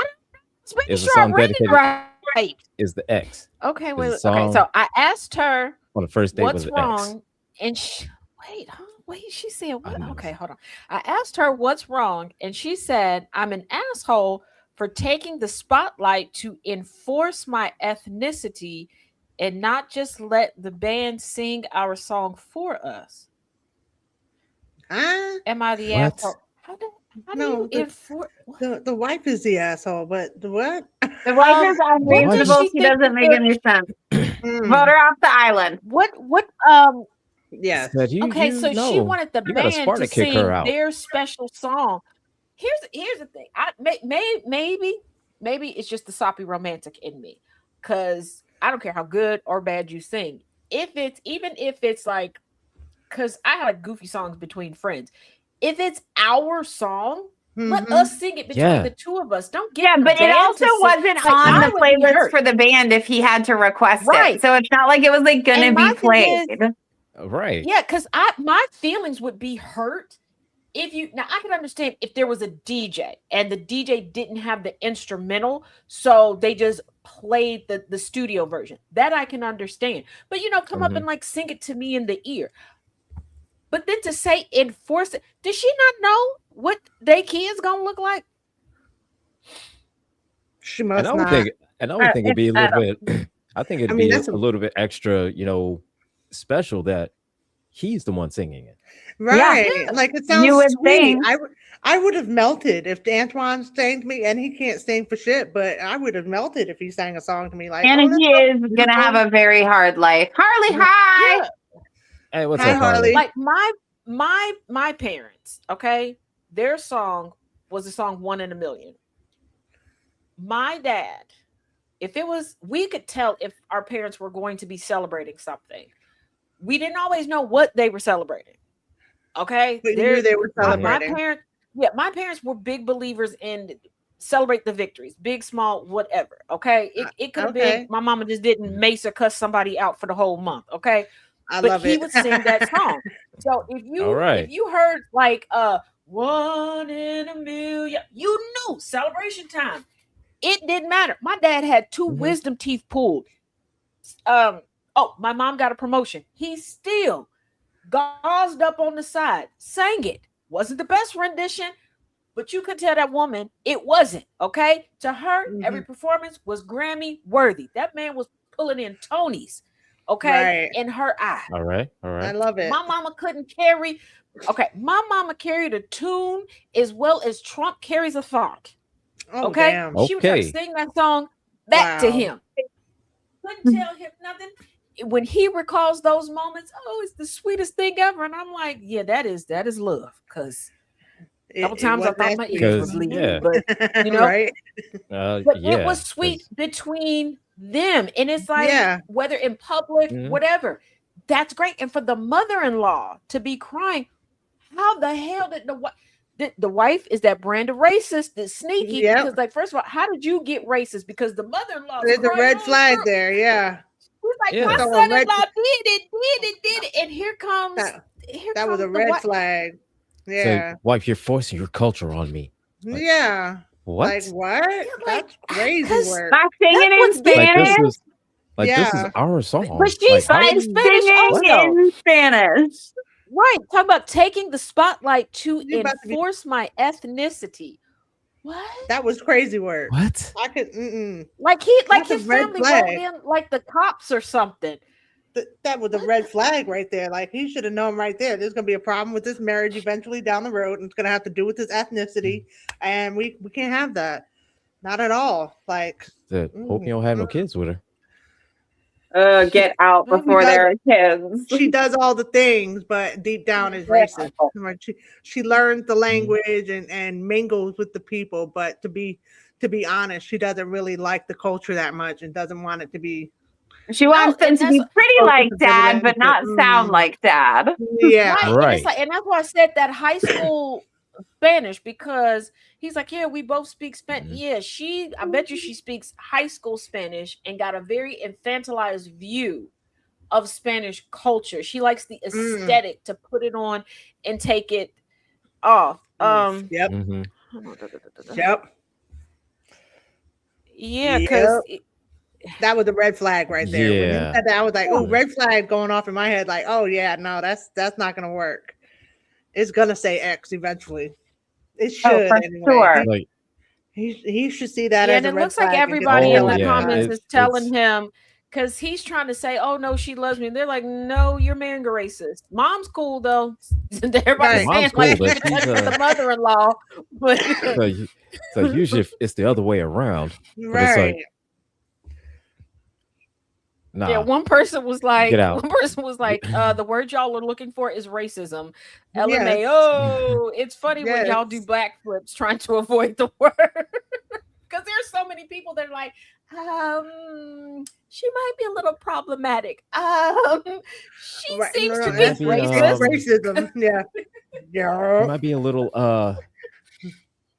Is the song dedicated? Right. Is the X. Okay, wait. Okay, so I asked her on the first date what's was wrong, X. and she said what? Okay, hold on. I asked her what's wrong, and she said I'm an asshole for taking the spotlight to enforce my ethnicity and not just let the band sing our song for us. Am I the asshole? How do you enforce? The wife is the asshole, but the what? The wife is unreasonable. She doesn't make any sense. Vote her off the island. What? Yeah. Okay, so she wanted the band to sing their special song. Here's the thing. Maybe it's just the soppy romantic in me, because I don't care how good or bad you sing. if it's like, because I had goofy songs between friends. If it's our song, let us sing it between the two of us. Don't get but it also wasn't on the playlist for the band if he had to request it. So it's not like it was like gonna be played. Right. Yeah, because my feelings would be hurt if you. Now I can understand if there was a DJ and the DJ didn't have the instrumental, so they just played the studio version. That I can understand. But come up and like sing it to me in the ear. But then to say enforce it, does she not know what they kids gonna look like? She must not. I would think it'd be a little bit. I think it'd be a little bit extra, special that he's the one singing it. Right. Yeah. Like it sounds sweet. I would have melted if Antoine sang to me, and he can't sing for shit, but I would have melted if he sang a song to me like, and he is gonna have a very hard life. Harley, hi. Yeah. Hey, what's up, Harley? Like my parents, okay, their song was a song 1 in a Million. My dad, we could tell if our parents were going to be celebrating something. We didn't always know what they were celebrating. Okay, but they were celebrating. My parents were big believers in celebrate the victories, big, small, whatever. Okay, it could have been my mama just didn't mace or cuss somebody out for the whole month. Okay. But he would sing that song. So if you heard like 1 in a million, you knew celebration time. It didn't matter. My dad had 2 wisdom teeth pulled. My mom got a promotion. He still gauzed up on the side, sang it. Wasn't the best rendition, but you could tell that woman it wasn't. Okay, to her, every performance was Grammy worthy. That man was pulling in Tonys. Okay, in her eye. All right. I love it. My mama couldn't carry. Okay, my mama carried a tune as well as Trump carries a thought. Okay, damn. She would try to sing that song back to him. Couldn't tell him nothing. When he recalls those moments, it's the sweetest thing ever, and I'm like, yeah, that is love. Because a couple times I thought my ears was bleeding, but right? But it was sweet between them, and it's like whether in public, whatever, that's great. And for the mother-in-law to be crying, how the hell did the wife is that brand of racist, that's sneaky? Because like, first of all, how did you get racist? Because the mother-in-law, there's a red flag there. She's like, my son-in-law did it, and here comes that was a red flag. So, wife, you're forcing your culture on me. Like, what? Like what? Yeah, that's crazy work. Not singing in Spanish. This is our song. But she's singing in Spanish. Right. Talk about taking the spotlight to enforce my ethnicity. What? That was crazy work. What? I could like his family rolled in like the cops or something. That was a red flag right there. Like, he should have known right there. There's going to be a problem with this marriage eventually down the road, and it's going to have to do with his ethnicity, and we can't have that. Not at all. Like, hope you don't have no kids with her. Get out before there are kids. She does all the things, but deep down is racist. She learns the language and mingles with the people, but to be honest, she doesn't really like the culture that much and doesn't want it to be. She wants them to be pretty like dad, but not sound like dad. Yeah, right. And that's why I said that high school Spanish, because he's like, yeah, we both speak Spanish. Yeah, I bet you she speaks high school Spanish and got a very infantilized view of Spanish culture. She likes the aesthetic to put it on and take it off. Yep. Yeah, because. That was a red flag right there. Yeah. When he said that, I was like, oh, red flag going off in my head. Like, oh yeah, no, that's not gonna work. It's gonna say X eventually. It should anyway. Sure. He should see that as a red flag. And it looks like everybody in the comments is telling him, because he's trying to say, oh no, she loves me. And they're like, no, you're marrying a racist. Mom's cool though. Everybody's saying like the mother-in-law. But so usually it's the other way around. Right. Nah. Yeah, one person was like, the word y'all are looking for is racism. LMAO. It's funny when y'all do backflips trying to avoid the word. because there's so many people that are like, she might be a little problematic. She seems to be racism. Yeah. She might be a little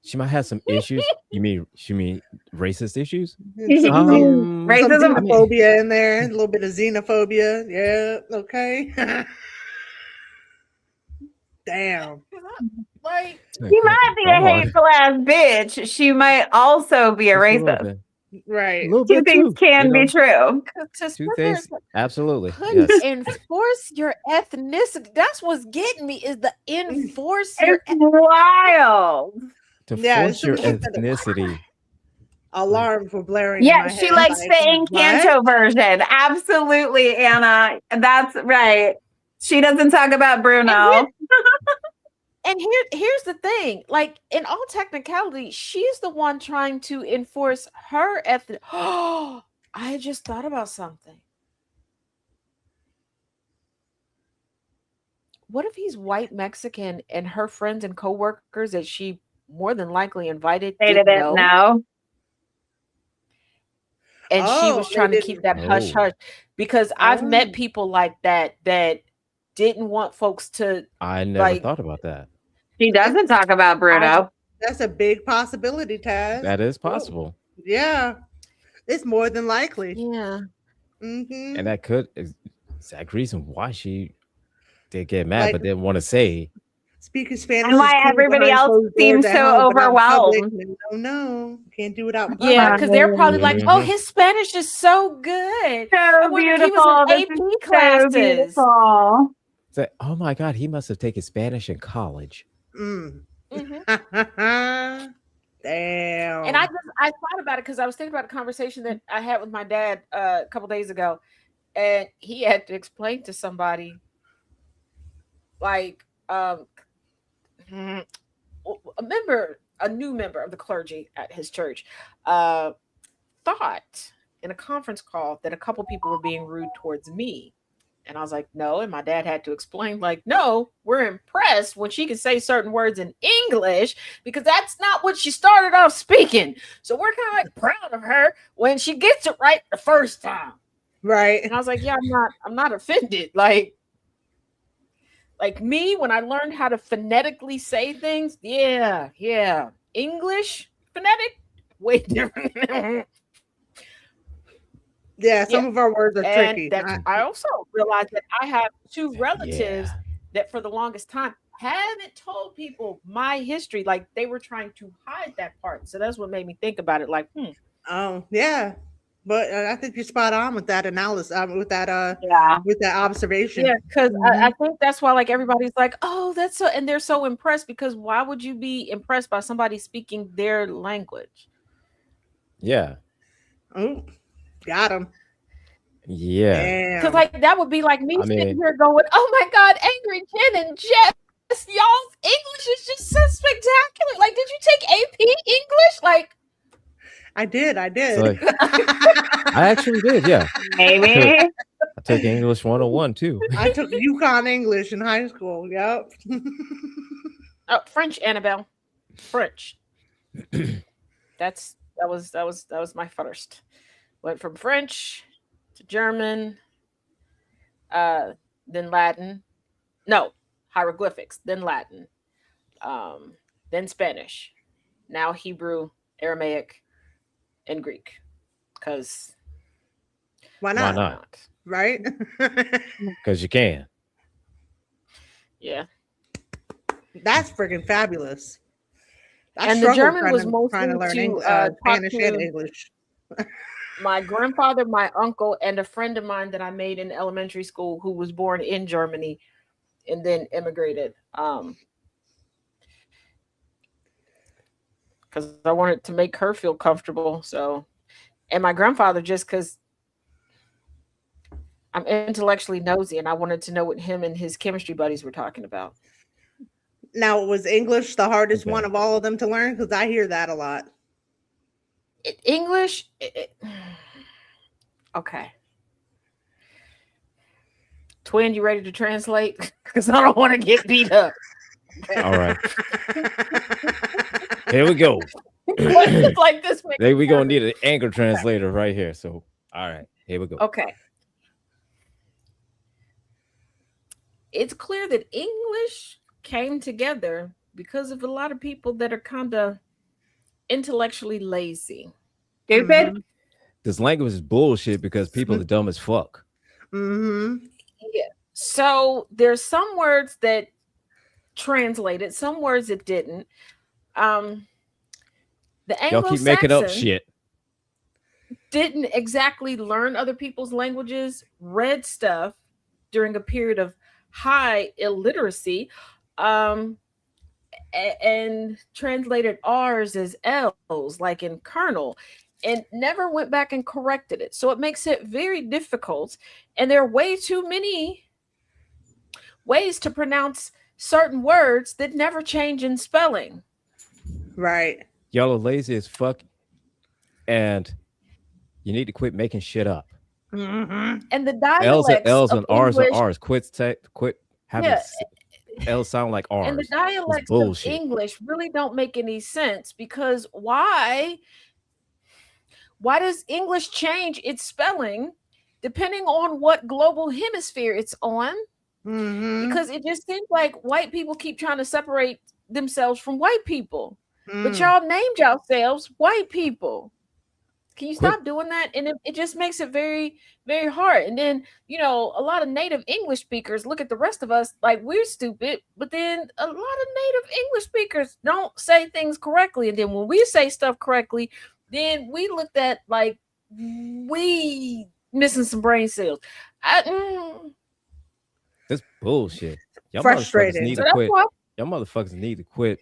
she might have some issues. You mean racist issues? Some xenophobia in there, a little bit of xenophobia. Yeah, okay. Damn. Like, she might be a hateful ass bitch. She might also be a racist. Right. Two things can be true. Two things, absolutely. Enforce your ethnicity. That's what's getting me, is the enforce your wild. To force your ethnicity. Alarms were blaring. Yeah, she likes the Encanto version. Absolutely, Anna. That's right. She doesn't talk about Bruno. And here's the thing. Like, in all technicality, she's the one trying to enforce her ethnic. Oh, I just thought about something. What if he's white Mexican and her friends and coworkers that she more than likely invited didn't know? And she was trying to keep that hush hush, because I've met people like that didn't want folks to. I never thought about that. She doesn't talk about Bruno. That's a big possibility, Taz. That is possible. Yeah, it's more than likely. Yeah, and that could is exact reason why she did get mad, but didn't want to say. Speaking Spanish, and why everybody else seems so overwhelmed. No, can't do it out. Yeah, because they're probably like, "Oh, his Spanish is so good, so beautiful." He was in AP classes. So beautiful. Say, oh my God, he must have taken Spanish in college. Damn. And I thought about it because I was thinking about a conversation that I had with my dad a couple days ago, and he had to explain to somebody, like, a new member of the clergy at his church, thought in a conference call that a couple people were being rude towards me. And I was like, no. And my dad had to explain, like, no, we're impressed when she can say certain words in English, because that's not what she started off speaking. So we're kind of like proud of her when she gets it right the first time. Right. And I was like, yeah, I'm not offended. Like me, when I learned how to phonetically say things, yeah. English phonetic, way different. Yeah, some of our words are tricky. I also realized that I have two relatives that for the longest time haven't told people my history. Like, they were trying to hide that part. So that's what made me think about it. Like, Oh, yeah. But I think you're spot on with that analysis, with that observation. Yeah, because I think that's why, like, everybody's like, oh, that's so, and they're so impressed, because why would you be impressed by somebody speaking their language? Yeah. Oh. Got him. Yeah. Because, like, that would be like me sitting here going, oh my God, Angry Jen and Jess, y'all's English is just so spectacular. Like, did you take AP English? Like, I did. So, I actually did, yeah. Maybe. I took English 101 too. I took UConn English in high school. Yep. French, Annabelle. French. that was my first. Went from French to German, then Latin. No, hieroglyphics, then Latin, then Spanish, now Hebrew, Aramaic, and Greek. Because why not? Right? Because you can. Yeah. That's freaking fabulous. And the German was mostly trying to learn Spanish and English. My grandfather, my uncle, and a friend of mine that I made in elementary school who was born in Germany and then immigrated. Because I wanted to make her feel comfortable. So, and my grandfather, just because I'm intellectually nosy and I wanted to know what him and his chemistry buddies were talking about. Now, was English the hardest one of all of them to learn? Because I hear that a lot. English, okay. Twin, you ready to translate? Because I don't want to get beat up. All right. Here we go. Like this. We gonna need an anger translator right here. So, all right, here we go. Okay. It's clear that English came together because of a lot of people that are kind of intellectually lazy. Stupid. This language is bullshit because people are dumb as fuck. Mm-hmm. Yeah. So there's some words that translated, some words that didn't. The Y'all keep making up shit. Didn't exactly learn other people's languages, read stuff during a period of high illiteracy, and translated R's as L's, like in Colonel, and never went back and corrected it. So it makes it very difficult. And there are way too many ways to pronounce certain words that never change in spelling. Right. Y'all are lazy as fuck, and you need to quit making shit up. Mm-hmm. And the dialects L's and R's English, and R's. Quit having L's sound like R's. And the dialects of English really don't make any sense, because why does English change its spelling depending on what global hemisphere it's on? Mm-hmm. Because it just seems like white people keep trying to separate themselves from white people. But y'all named yourselves white people. Can you stop doing that? And it just makes it very, very hard. And then, a lot of native English speakers look at the rest of us like we're stupid. But then a lot of native English speakers don't say things correctly. And then when we say stuff correctly, then we looked at like we missing some brain cells. That's bullshit. Y'all frustrated. Motherfuckers need to quit. Y'all motherfuckers need to quit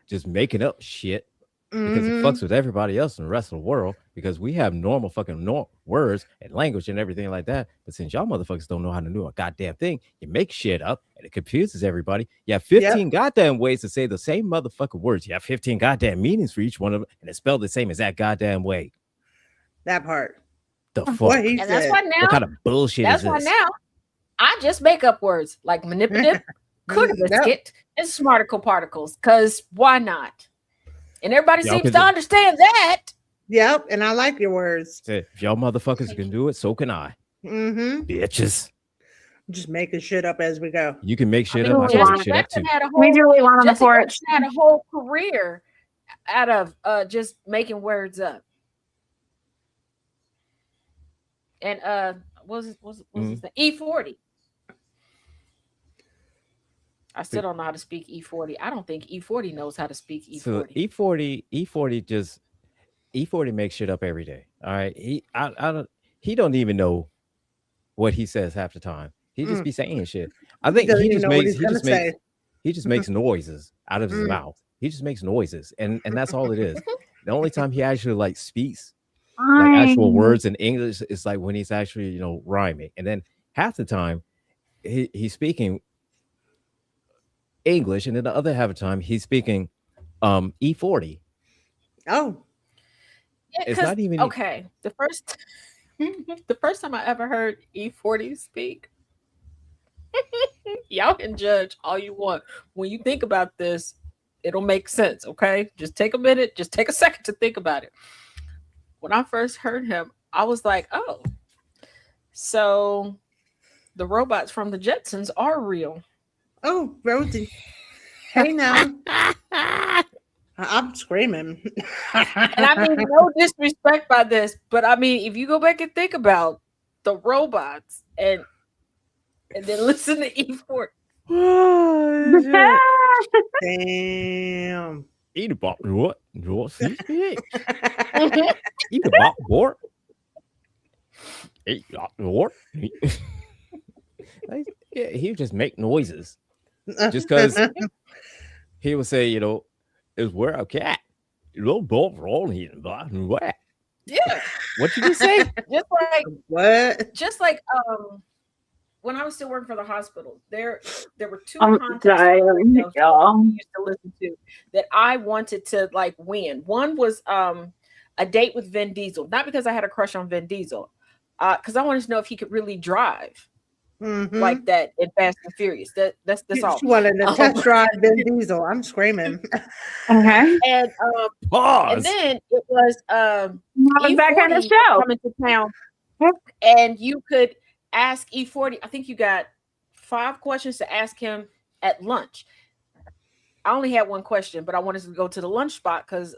just making up shit. Because it fucks with everybody else in the rest of the world, because we have normal fucking words and language and everything like that. But since y'all motherfuckers don't know how to do a goddamn thing, you make shit up and it confuses everybody. You have 15 goddamn ways to say the same motherfucking words. You have 15 goddamn meanings for each one of them, and it's spelled the same as that goddamn way. That part. The fuck? And that's why now, what kind of bullshit is this? That's why now I just make up words like manipulative, coulda biscuit, and smarticle particles. Because why not? And everybody seems to understand that. Yep, and I like your words. If y'all motherfuckers can do it, so can I. Bitches. Just making shit up as we go. You can make shit up. I can make shit up too. We do what we want on the porch. Had a whole career out of just making words up. And what was his name? E40. I still don't know how to speak E40. I don't think E40 knows how to speak E40. So E40 makes shit up every day. All right. He don't even know what he says half the time. He just be saying shit. I think he just makes noises out of his mouth. He just makes noises, and that's all it is. The only time he actually like speaks like actual words in English is like when he's actually rhyming, and then half the time he's speaking English, and then the other half of the time he's speaking E40. Oh, yeah, it's not even okay. The first time I ever heard E40 speak, y'all can judge all you want. When you think about this, it'll make sense. Okay, just take a minute, just take a second to think about it. When I first heard him, I was like, oh, so the robots from the Jetsons are real. Oh, Rosie. Hey now. I'm screaming. And I mean, no disrespect by this, but I mean, if you go back and think about the robots and then listen to E4. Damn. Eat about what? Eat about what? Eat what? Yeah, he would just make noises. Just because he would say, is where a cat. Little dog rolling here. What? Yeah. What you just say? Just like when I was still working for the hospital, there were two contests y'all used to listen to that I wanted to like win. One was a date with Vin Diesel, not because I had a crush on Vin Diesel, because I wanted to know if he could really drive. like that in Fast and Furious. That's all. She wanted to test drive Vin Diesel. I'm screaming. Okay. And Pause. and then it was that kind of show coming to town, and you could ask E40. I think you got 5 questions to ask him at lunch. I only had 1 question, but I wanted to go to the lunch spot because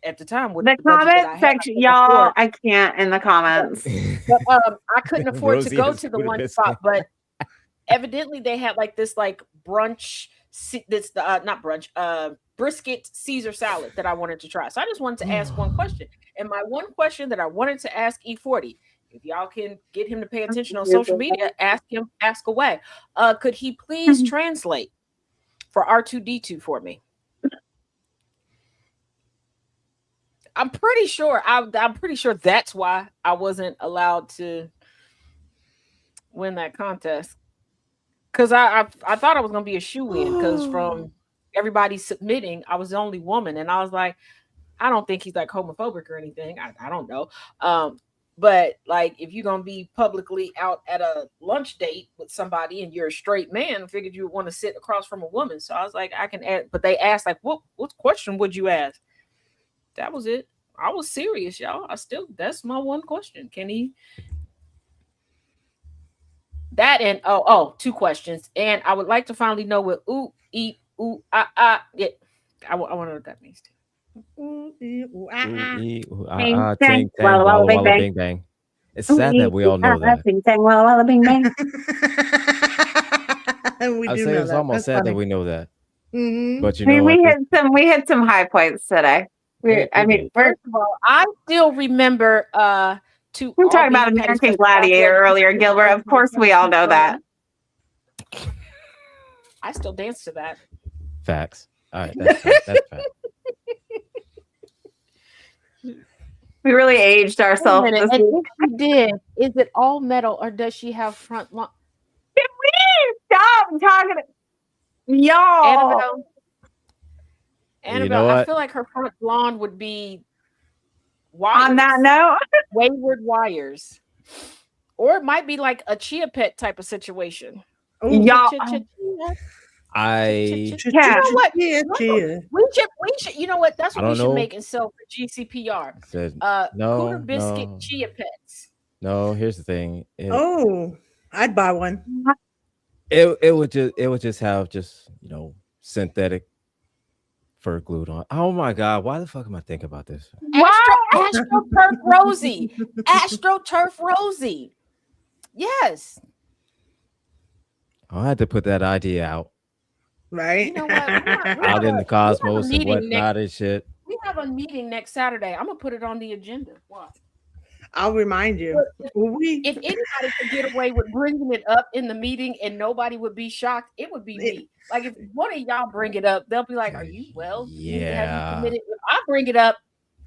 at the time with the comment section, y'all, I can't in the comments. But I couldn't afford to go to the lunch spot, but evidently they had like this like brunch. This not brunch. Brisket Caesar salad that I wanted to try. So I just wanted to ask 1 question, and my 1 question that I wanted to ask E40. If y'all can get him to pay attention on social media, ask away. Could he please translate for R2D2 for me? I'm pretty sure that's why I wasn't allowed to win that contest. Because I thought I was gonna be a shoe-in because from everybody submitting, I was the only woman, and I was like, I don't think he's like homophobic or anything. I don't know. But like if you're gonna be publicly out at a lunch date with somebody and you're a straight man, I figured you would want to sit across from a woman. So I was like, I can add, but they asked like, what question would you ask? That was it. I was serious, y'all. That's my 1 question. Can he? That and 2 questions. And I would like to finally know what ooh, eat, ooh, yeah. I want to know what that means too. Ooh, ooh, Ting, tang, walla, walla, bing, bang. It's sad that we all know that. Ting, tang, walla, walla, bing, bang. I say it's almost sad that we know that. But you I know, mean, we hit some high points today. First of all, I still remember we're talking about American Gladiator earlier, Gilbert. Of course, we all know that. I still dance to that. Facts. All right, that's fact. We really aged ourselves. And if you did, is it all metal or does she have front lawn? Can we stop talking? Y'all. Annabelle, I feel like her front lawn would be wires. On that note, wayward wires. Or it might be like a chia pet type of situation. Y'all. You know what? We should. You know what? That's what we should make and sell for GCPR. Cooter biscuit chia pets. No, here's the thing. I'd buy one. It would just have synthetic fur glued on. Oh my god, why the fuck am I thinking about this? AstroTurf Rosie. AstroTurf Rosie. Yes. I had to put that idea out. Right. You know what? Out in the cosmos and whatnot and shit. We have a meeting next Saturday. I'm gonna put it on the agenda. Why? I'll remind you. If anybody could get away with bringing it up in the meeting and nobody would be shocked, it would be me. Like if one of y'all bring it up, they'll be like, "Are you well? Yeah." Have you committed? If I bring it up,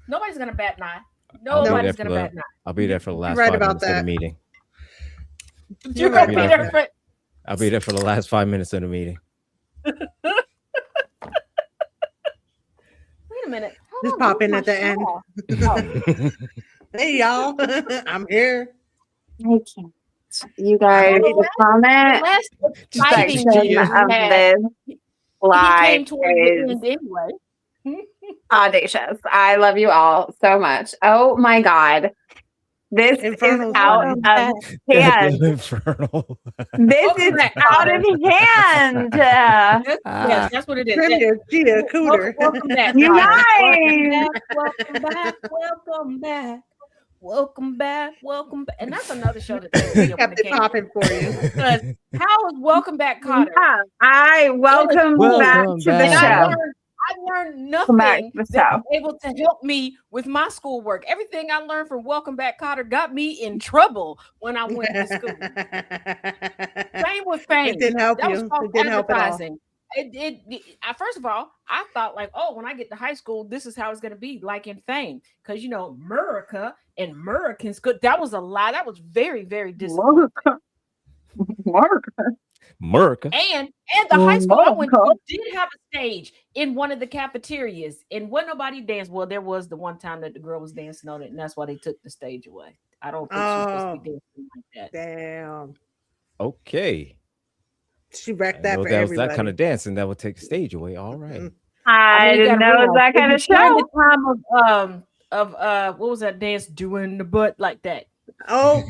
nobody's gonna bat an eye. Nobody's gonna bat an eye. I'll be there for the last 5 minutes of the meeting. You're gonna be there for. I'll be there for the last 5 minutes of the meeting. Wait a minute. Just pop in at the end. Hey y'all, I'm here. You guys, the comment section of this live is audacious. I love you all so much. Oh my god. This Infernal's is out of hand. Infernal. This is out of hand. Yes, that's what it is. Gia Cooter. Welcome back. You guys. Welcome back. And that's another show that kept it popping for you. Because how is Welcome Back, Cotter? I welcome back to the show. I learned nothing that was able to help me with my schoolwork. Everything I learned from Welcome Back, Cotter got me in trouble when I went to school. Same with fame. It didn't help you. It didn't help at all. First of all, I thought like, when I get to high school, this is how it's going to be like in fame. Because, America and Americans good. That was a lie. That was very, very disappointing. America. And the high school I went to did have a stage in one of the cafeterias, and wasn't nobody danced. Well, there was the one time that the girl was dancing on it, and that's why they took the stage away. I don't think she was supposed to be dancing like that. Damn. Okay. She wrecked I that know for that was everybody. that kind of dancing that would take the stage away. All right. I you didn't gotta know it was realize, that kind of it was during show. the time of what was that dance? Doing the butt like that. Oh.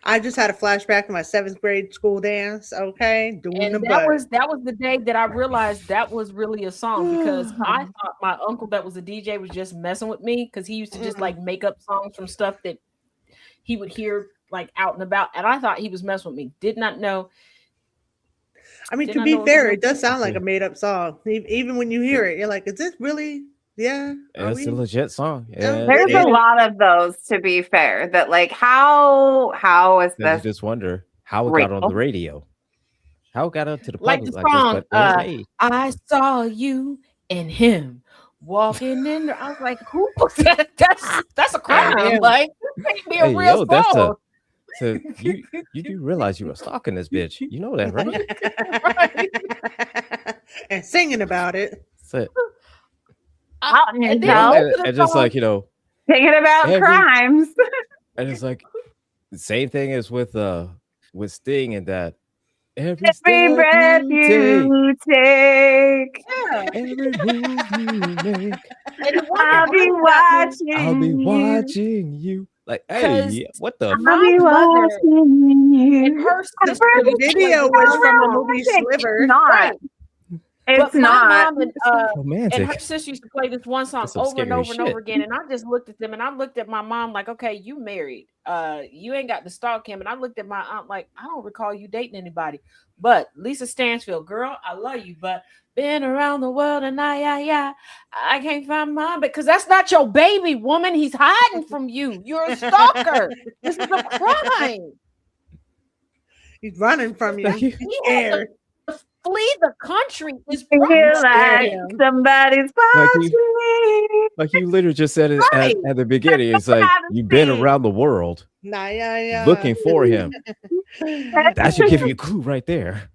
I just had a flashback to my 7th grade school dance. Okay, doing And the that butt. was the day that I realized that was really a song, because I thought my uncle that was a DJ was just messing with me, because he used to just like make up songs from stuff that he would hear like out and about, and I thought he was messing with me. Did not know. I mean, Did to not be know it was a fair, real it does thing. sound like a made up song. Even when you hear it, you're like, is this really? Yeah. Are It's a we? legit song. Yeah. There's Yeah. a lot of those, to be fair, that like how is Then you this just wonder how it got on the real? radio. How it got out to the Like public the like this, song, but it was made. I saw you and him walking in there. I was like, who was that? That's a crime. Damn. Like, this can't be a Hey, real yo, that's song. so you do realize you were stalking this bitch. You know that, right? And singing about it. So, Out in And his then house, most of the and just like, songs- you know, thinking about every- crimes. and it's like the same thing as with Sting, and that every Every step breath you take, you take, yeah. every move you make, And the one I'll that be really got me, watching. I'll be you. watching you. Like, hey, 'Cause what the? I'll my be mother watching you. and her The sister The used to video play was this from a song. movie It's Sliver. not. Right. It's But my not. mom It's not and romantic. her sister used to play this one song That's some over and scary over and over shit. again. And I just looked at them, and I looked at my mom like, okay, you married. You ain't got to stalk him. And I looked at my aunt like, I don't recall you dating anybody. But Lisa Stansfield, girl, I love you, but been around the world and I can't find mine, because that's not your baby, woman. He's hiding from you. You're a stalker. This is a crime. He's running from you. Like you- He's He had scared. to flee the country. Is Feel promised like him. somebody's Like watching you- me. Like you literally just said it Right. at the beginning. It's like you've been around the world Nah, yeah. looking for him. That should give you a clue right there.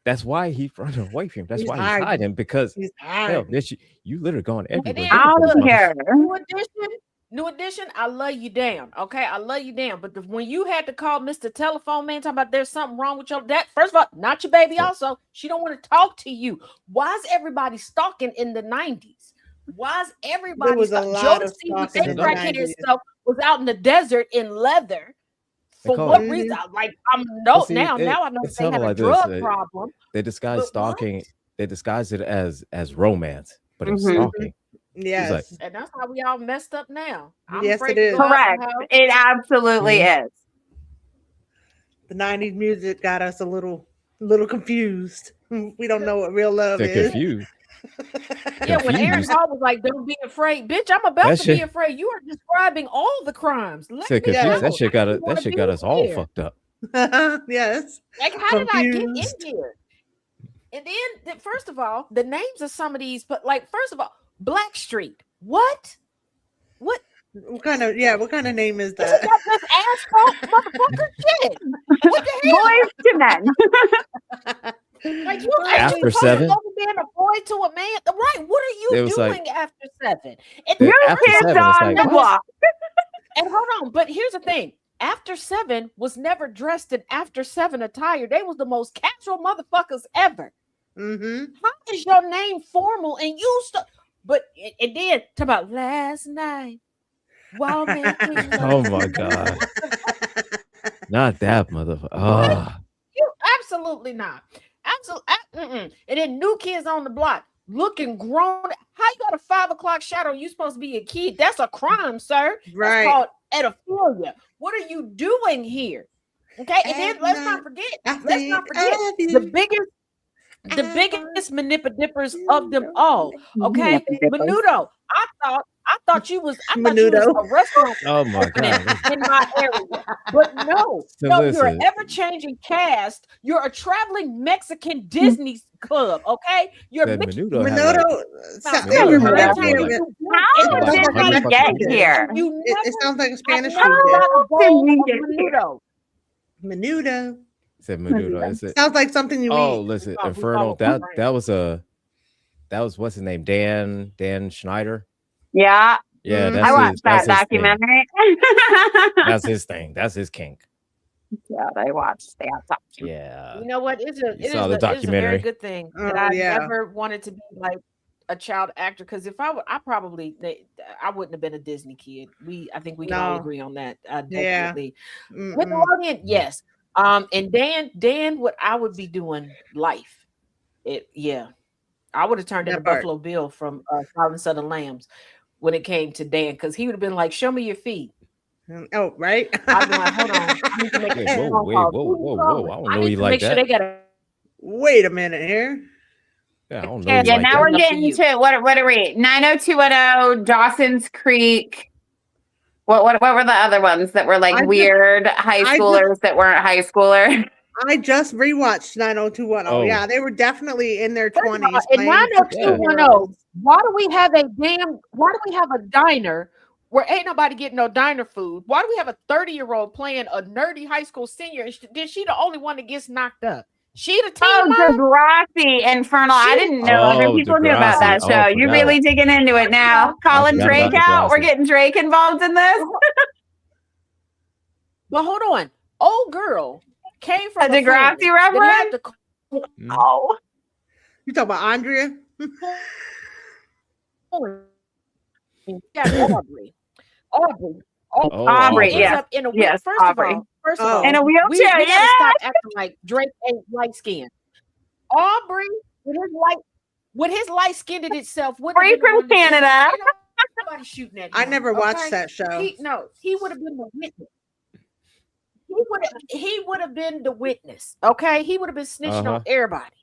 That's why he's running away from him. That's He's why he's hiding. hiding, because He's hell, hiding. bitch, you literally gone everywhere. then- I looking for don't this care. New edition, I love you down. Okay, I love you down. But when you had to call Mr. Telephone Man talking about there's something wrong with your that, first of all, not your baby. Also, she don't want to talk to you. Why is everybody stalking in the 90s? Why is everybody was a stalking? lot of Jodeci with stalking their in the crackhead 90s. stuff was out in the desert in leather. They For call what it- reason? Like Well, see, now it- I know it's they have something a like this, drug problem. They disguise But stalking. what? They disguise it as romance, but it's Mhm. stalking. Yes. like- And that's how we all messed up now. I'm Yes, afraid it to is. go out Correct. the house. It absolutely is. The 90s music got us a little confused. We don't know what real love They're is. confused. Yeah, when Aaron confused. Hall was like, "Don't be afraid, bitch. I'm about That to be shit- afraid." You are describing all the crimes. Let Said me confused. know. That shit got I us. don't wanna That shit be got us all here. fucked up. Yes. Like, how did I get in Confused. here? And then, first of all, the names of some of these, but like, first of all, Blackstreet. What? What? What kind of name is This is that? not this asphalt motherfucker shit. What the hell? Boys to men. Like, you After actually 7? go from being a boy to a man. Right? What are you It was doing like- after 7? And They- New after kids 7, it's on like, the what? block. And hold on, but here's the thing. After 7 was never dressed in after 7 attire. They was the most casual motherfuckers ever. Mm-hmm. How is your name formal and you but and then talk about last night while making Oh love. my god! Not that motherfucker. Oh. You absolutely not. Absolutely. And then New Kids on the Block looking grown. How you got a 5 o'clock shadow? You supposed to be a kid. That's a crime, sir. Right. That's called pedophilia. What are you doing here? Okay, and then let's not forget the biggest manipulatives of them all. Okay, Menudo. I thought you was a restaurant Oh my god! in my area, but no, So you're listen. an ever-changing cast. You're a traveling Mexican Disney club. Okay, you're That mixed. Menudo had Menudo. like- It Menudo reminds had me of like- it. How Like, did how we the get fuck you here? You It never sounds like a Spanish I never food. got a bowl we of get here? Menudo. Menudo. Said Menudo. Is it? Sounds like something you Oh, eat. listen, Oh, we Inferno. call it That was what's his name? Dan Schneider. Yeah. Yeah, I watched that documentary. That's his thing. That's his kink. Yeah, I watched that documentary. Yeah. You know what? It is a very good thing that I never wanted to be like a child actor, because if I wouldn't have been a Disney kid. I think we can all agree on that. Definitely. Nickelodeon, yes. And Dan, what I would be doing life. I would have turned into Buffalo Bill from Silence of the Lambs when it came to Dan, because he would have been like, "Show me your feet." Oh, right. I'd be like, "Hold on, I need to make a phone call. I don't know you like that. Sure they got a. Wait a minute here. Yeah, I don't know. Yeah, now we're getting into what are we? 90210, Dawson's Creek. What were the other ones that were like weird high schoolers that weren't high schoolers? I just rewatched 90210. Oh. Yeah, they were definitely in their 20s. In 90210, why do we have a diner where ain't nobody getting no diner food? Why do we have a 30-year-old playing a nerdy high school senior? Is she the only one that gets knocked up? She the team. Degrassi Infernal. I didn't know other people knew about that show. You're really digging into it now. Calling Drake out. We're getting Drake involved in this. But hold on. Old girl came from a Degrassi reference. Oh, you talking about Andrea? Yeah, Aubrey. Aubrey, yeah. First of all, in a wheelchair. We gotta stop acting like Drake ain't light skinned. Aubrey, with his light skinned itself, free from Canada. Nobody shooting at him. I never watched that show. He would have been the witness. He would have been the witness. Okay, he would have been snitching on everybody.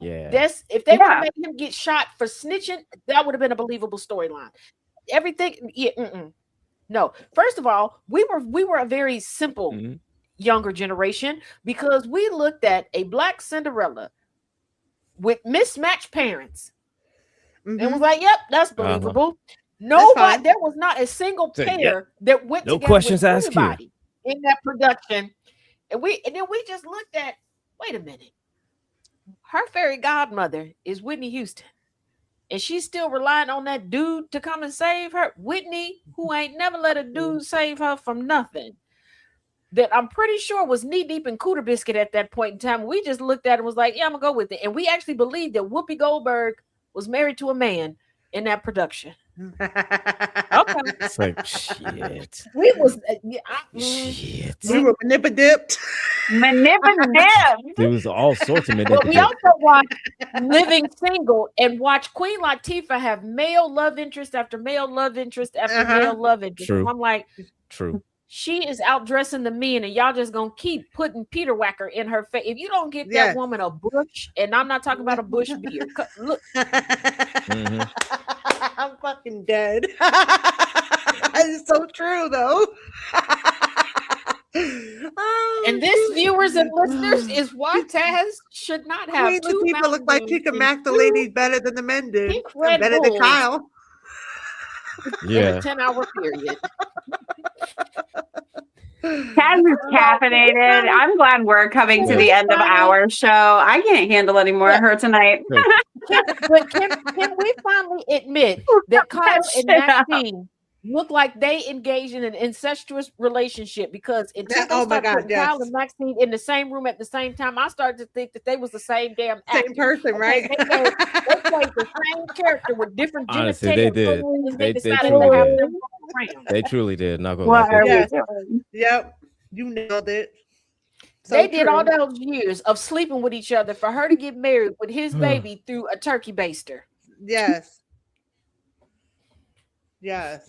Yeah, if they would have made him get shot for snitching, that would have been a believable storyline. Everything, no. First of all, we were a very simple younger generation, because we looked at a Black Cinderella with mismatched parents and was like, "Yep, that's believable." Nobody, there was not a single pair that went together. No questions with asked here in that production, and then we just looked at. Wait a minute, her fairy godmother is Whitney Houston. And she's still relying on that dude to come and save her. Whitney, who ain't never let a dude save her from nothing, that I'm pretty sure was knee deep in Cooter Biscuit at that point in time. We just looked at it and was like, yeah, I'm going to go with it. And we actually believed that Whoopi Goldberg was married to a man in that production. Okay. It's like, shit. We was shit. We were manipulated. There was all sorts of manipulative. But we also watched Living Single and watched Queen Latifah have male love interest after male love interest after male love interest. True. So I'm like, true. She is outdressing the men, and y'all just gonna keep putting Peter Wacker in her face. If you don't get that woman a bush, and I'm not talking about a bush beard, look. I'm fucking dead. It's so true, though. And this, viewers and listeners, is why Taz should not have Queen two Latifah look like she can mac the ladies better than the men do. Better than Kyle. Yeah. In a 10-hour period. Taz is caffeinated. I'm glad we're coming to the end of our show. I can't handle any more of her tonight. But can we finally admit that Kyle and Maxine look like they engaged in an incestuous relationship? Because until they started putting Kyle and Maxine in the same room at the same time, I started to think that they was the same damn actor. Same person, right? They played the same character with different genitalia. Honestly, they did. They decided to have them around. They truly did. Not gonna lie. Yep, you nailed it. So they did all those years of sleeping with each other for her to get married with his baby through a turkey baster. Yes. Yes.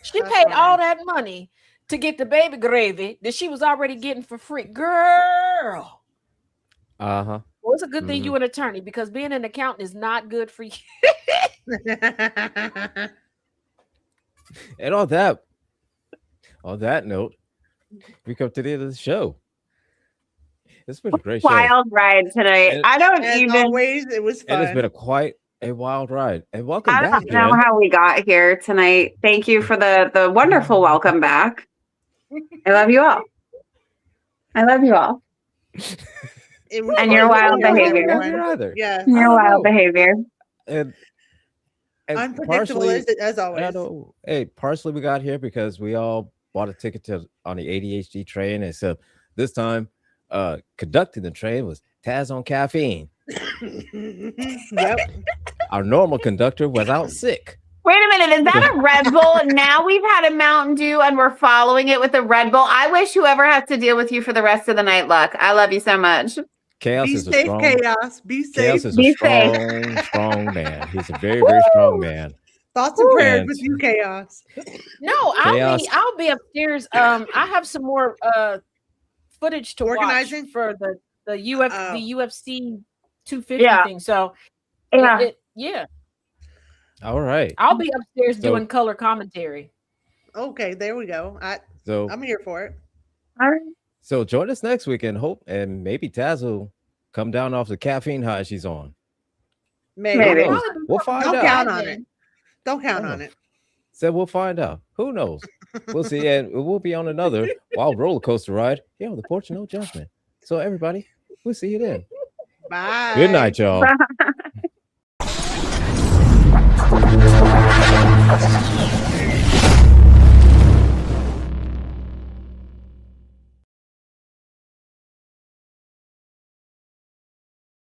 She paid all that money to get the baby gravy that she was already getting for free. Girl. Uh-huh. Well, it's a good thing you're an attorney, because being an accountant is not good for you. And on that note, we come to the end of the show. It's been a great wild ride tonight. And, I don't as even. Always, it was fun. And it's been quite a wild ride. And welcome back. I don't know how we got here tonight. Thank you for the wonderful welcome back. I love you all. I love you all. And your wild behavior. Yeah, your wild behavior. And Unpredictable as always. Hey, partially we got here because we all bought a ticket on the ADHD train, and so this time, conducting the train was Taz on caffeine. Yep. Our normal conductor was out sick. Wait a minute, is that a Red Bull? Now we've had a Mountain Dew and we're following it with a Red Bull. I wish whoever has to deal with you for the rest of the night luck. I love you so much. Chaos Be is safe, a strong Chaos. Be safe. Chaos is Be a strong man. He's a very, very strong man. Thoughts and prayers with you, Chaos. No, I'll be upstairs. I have some more footage to watch for the UFC 250 thing. So yeah. All right. I'll be upstairs doing color commentary. Okay, there we go. I'm here for it. All right. So join us next week and maybe Taz will come down off the caffeine high she's on. Maybe. We'll find out. Don't count on it. Don't count on it. So we'll find out. Who knows? We'll see. And we'll be on another wild roller coaster ride here on the Porch of No Judgment. So everybody, we'll see you then. Bye. Good night, y'all. Bye.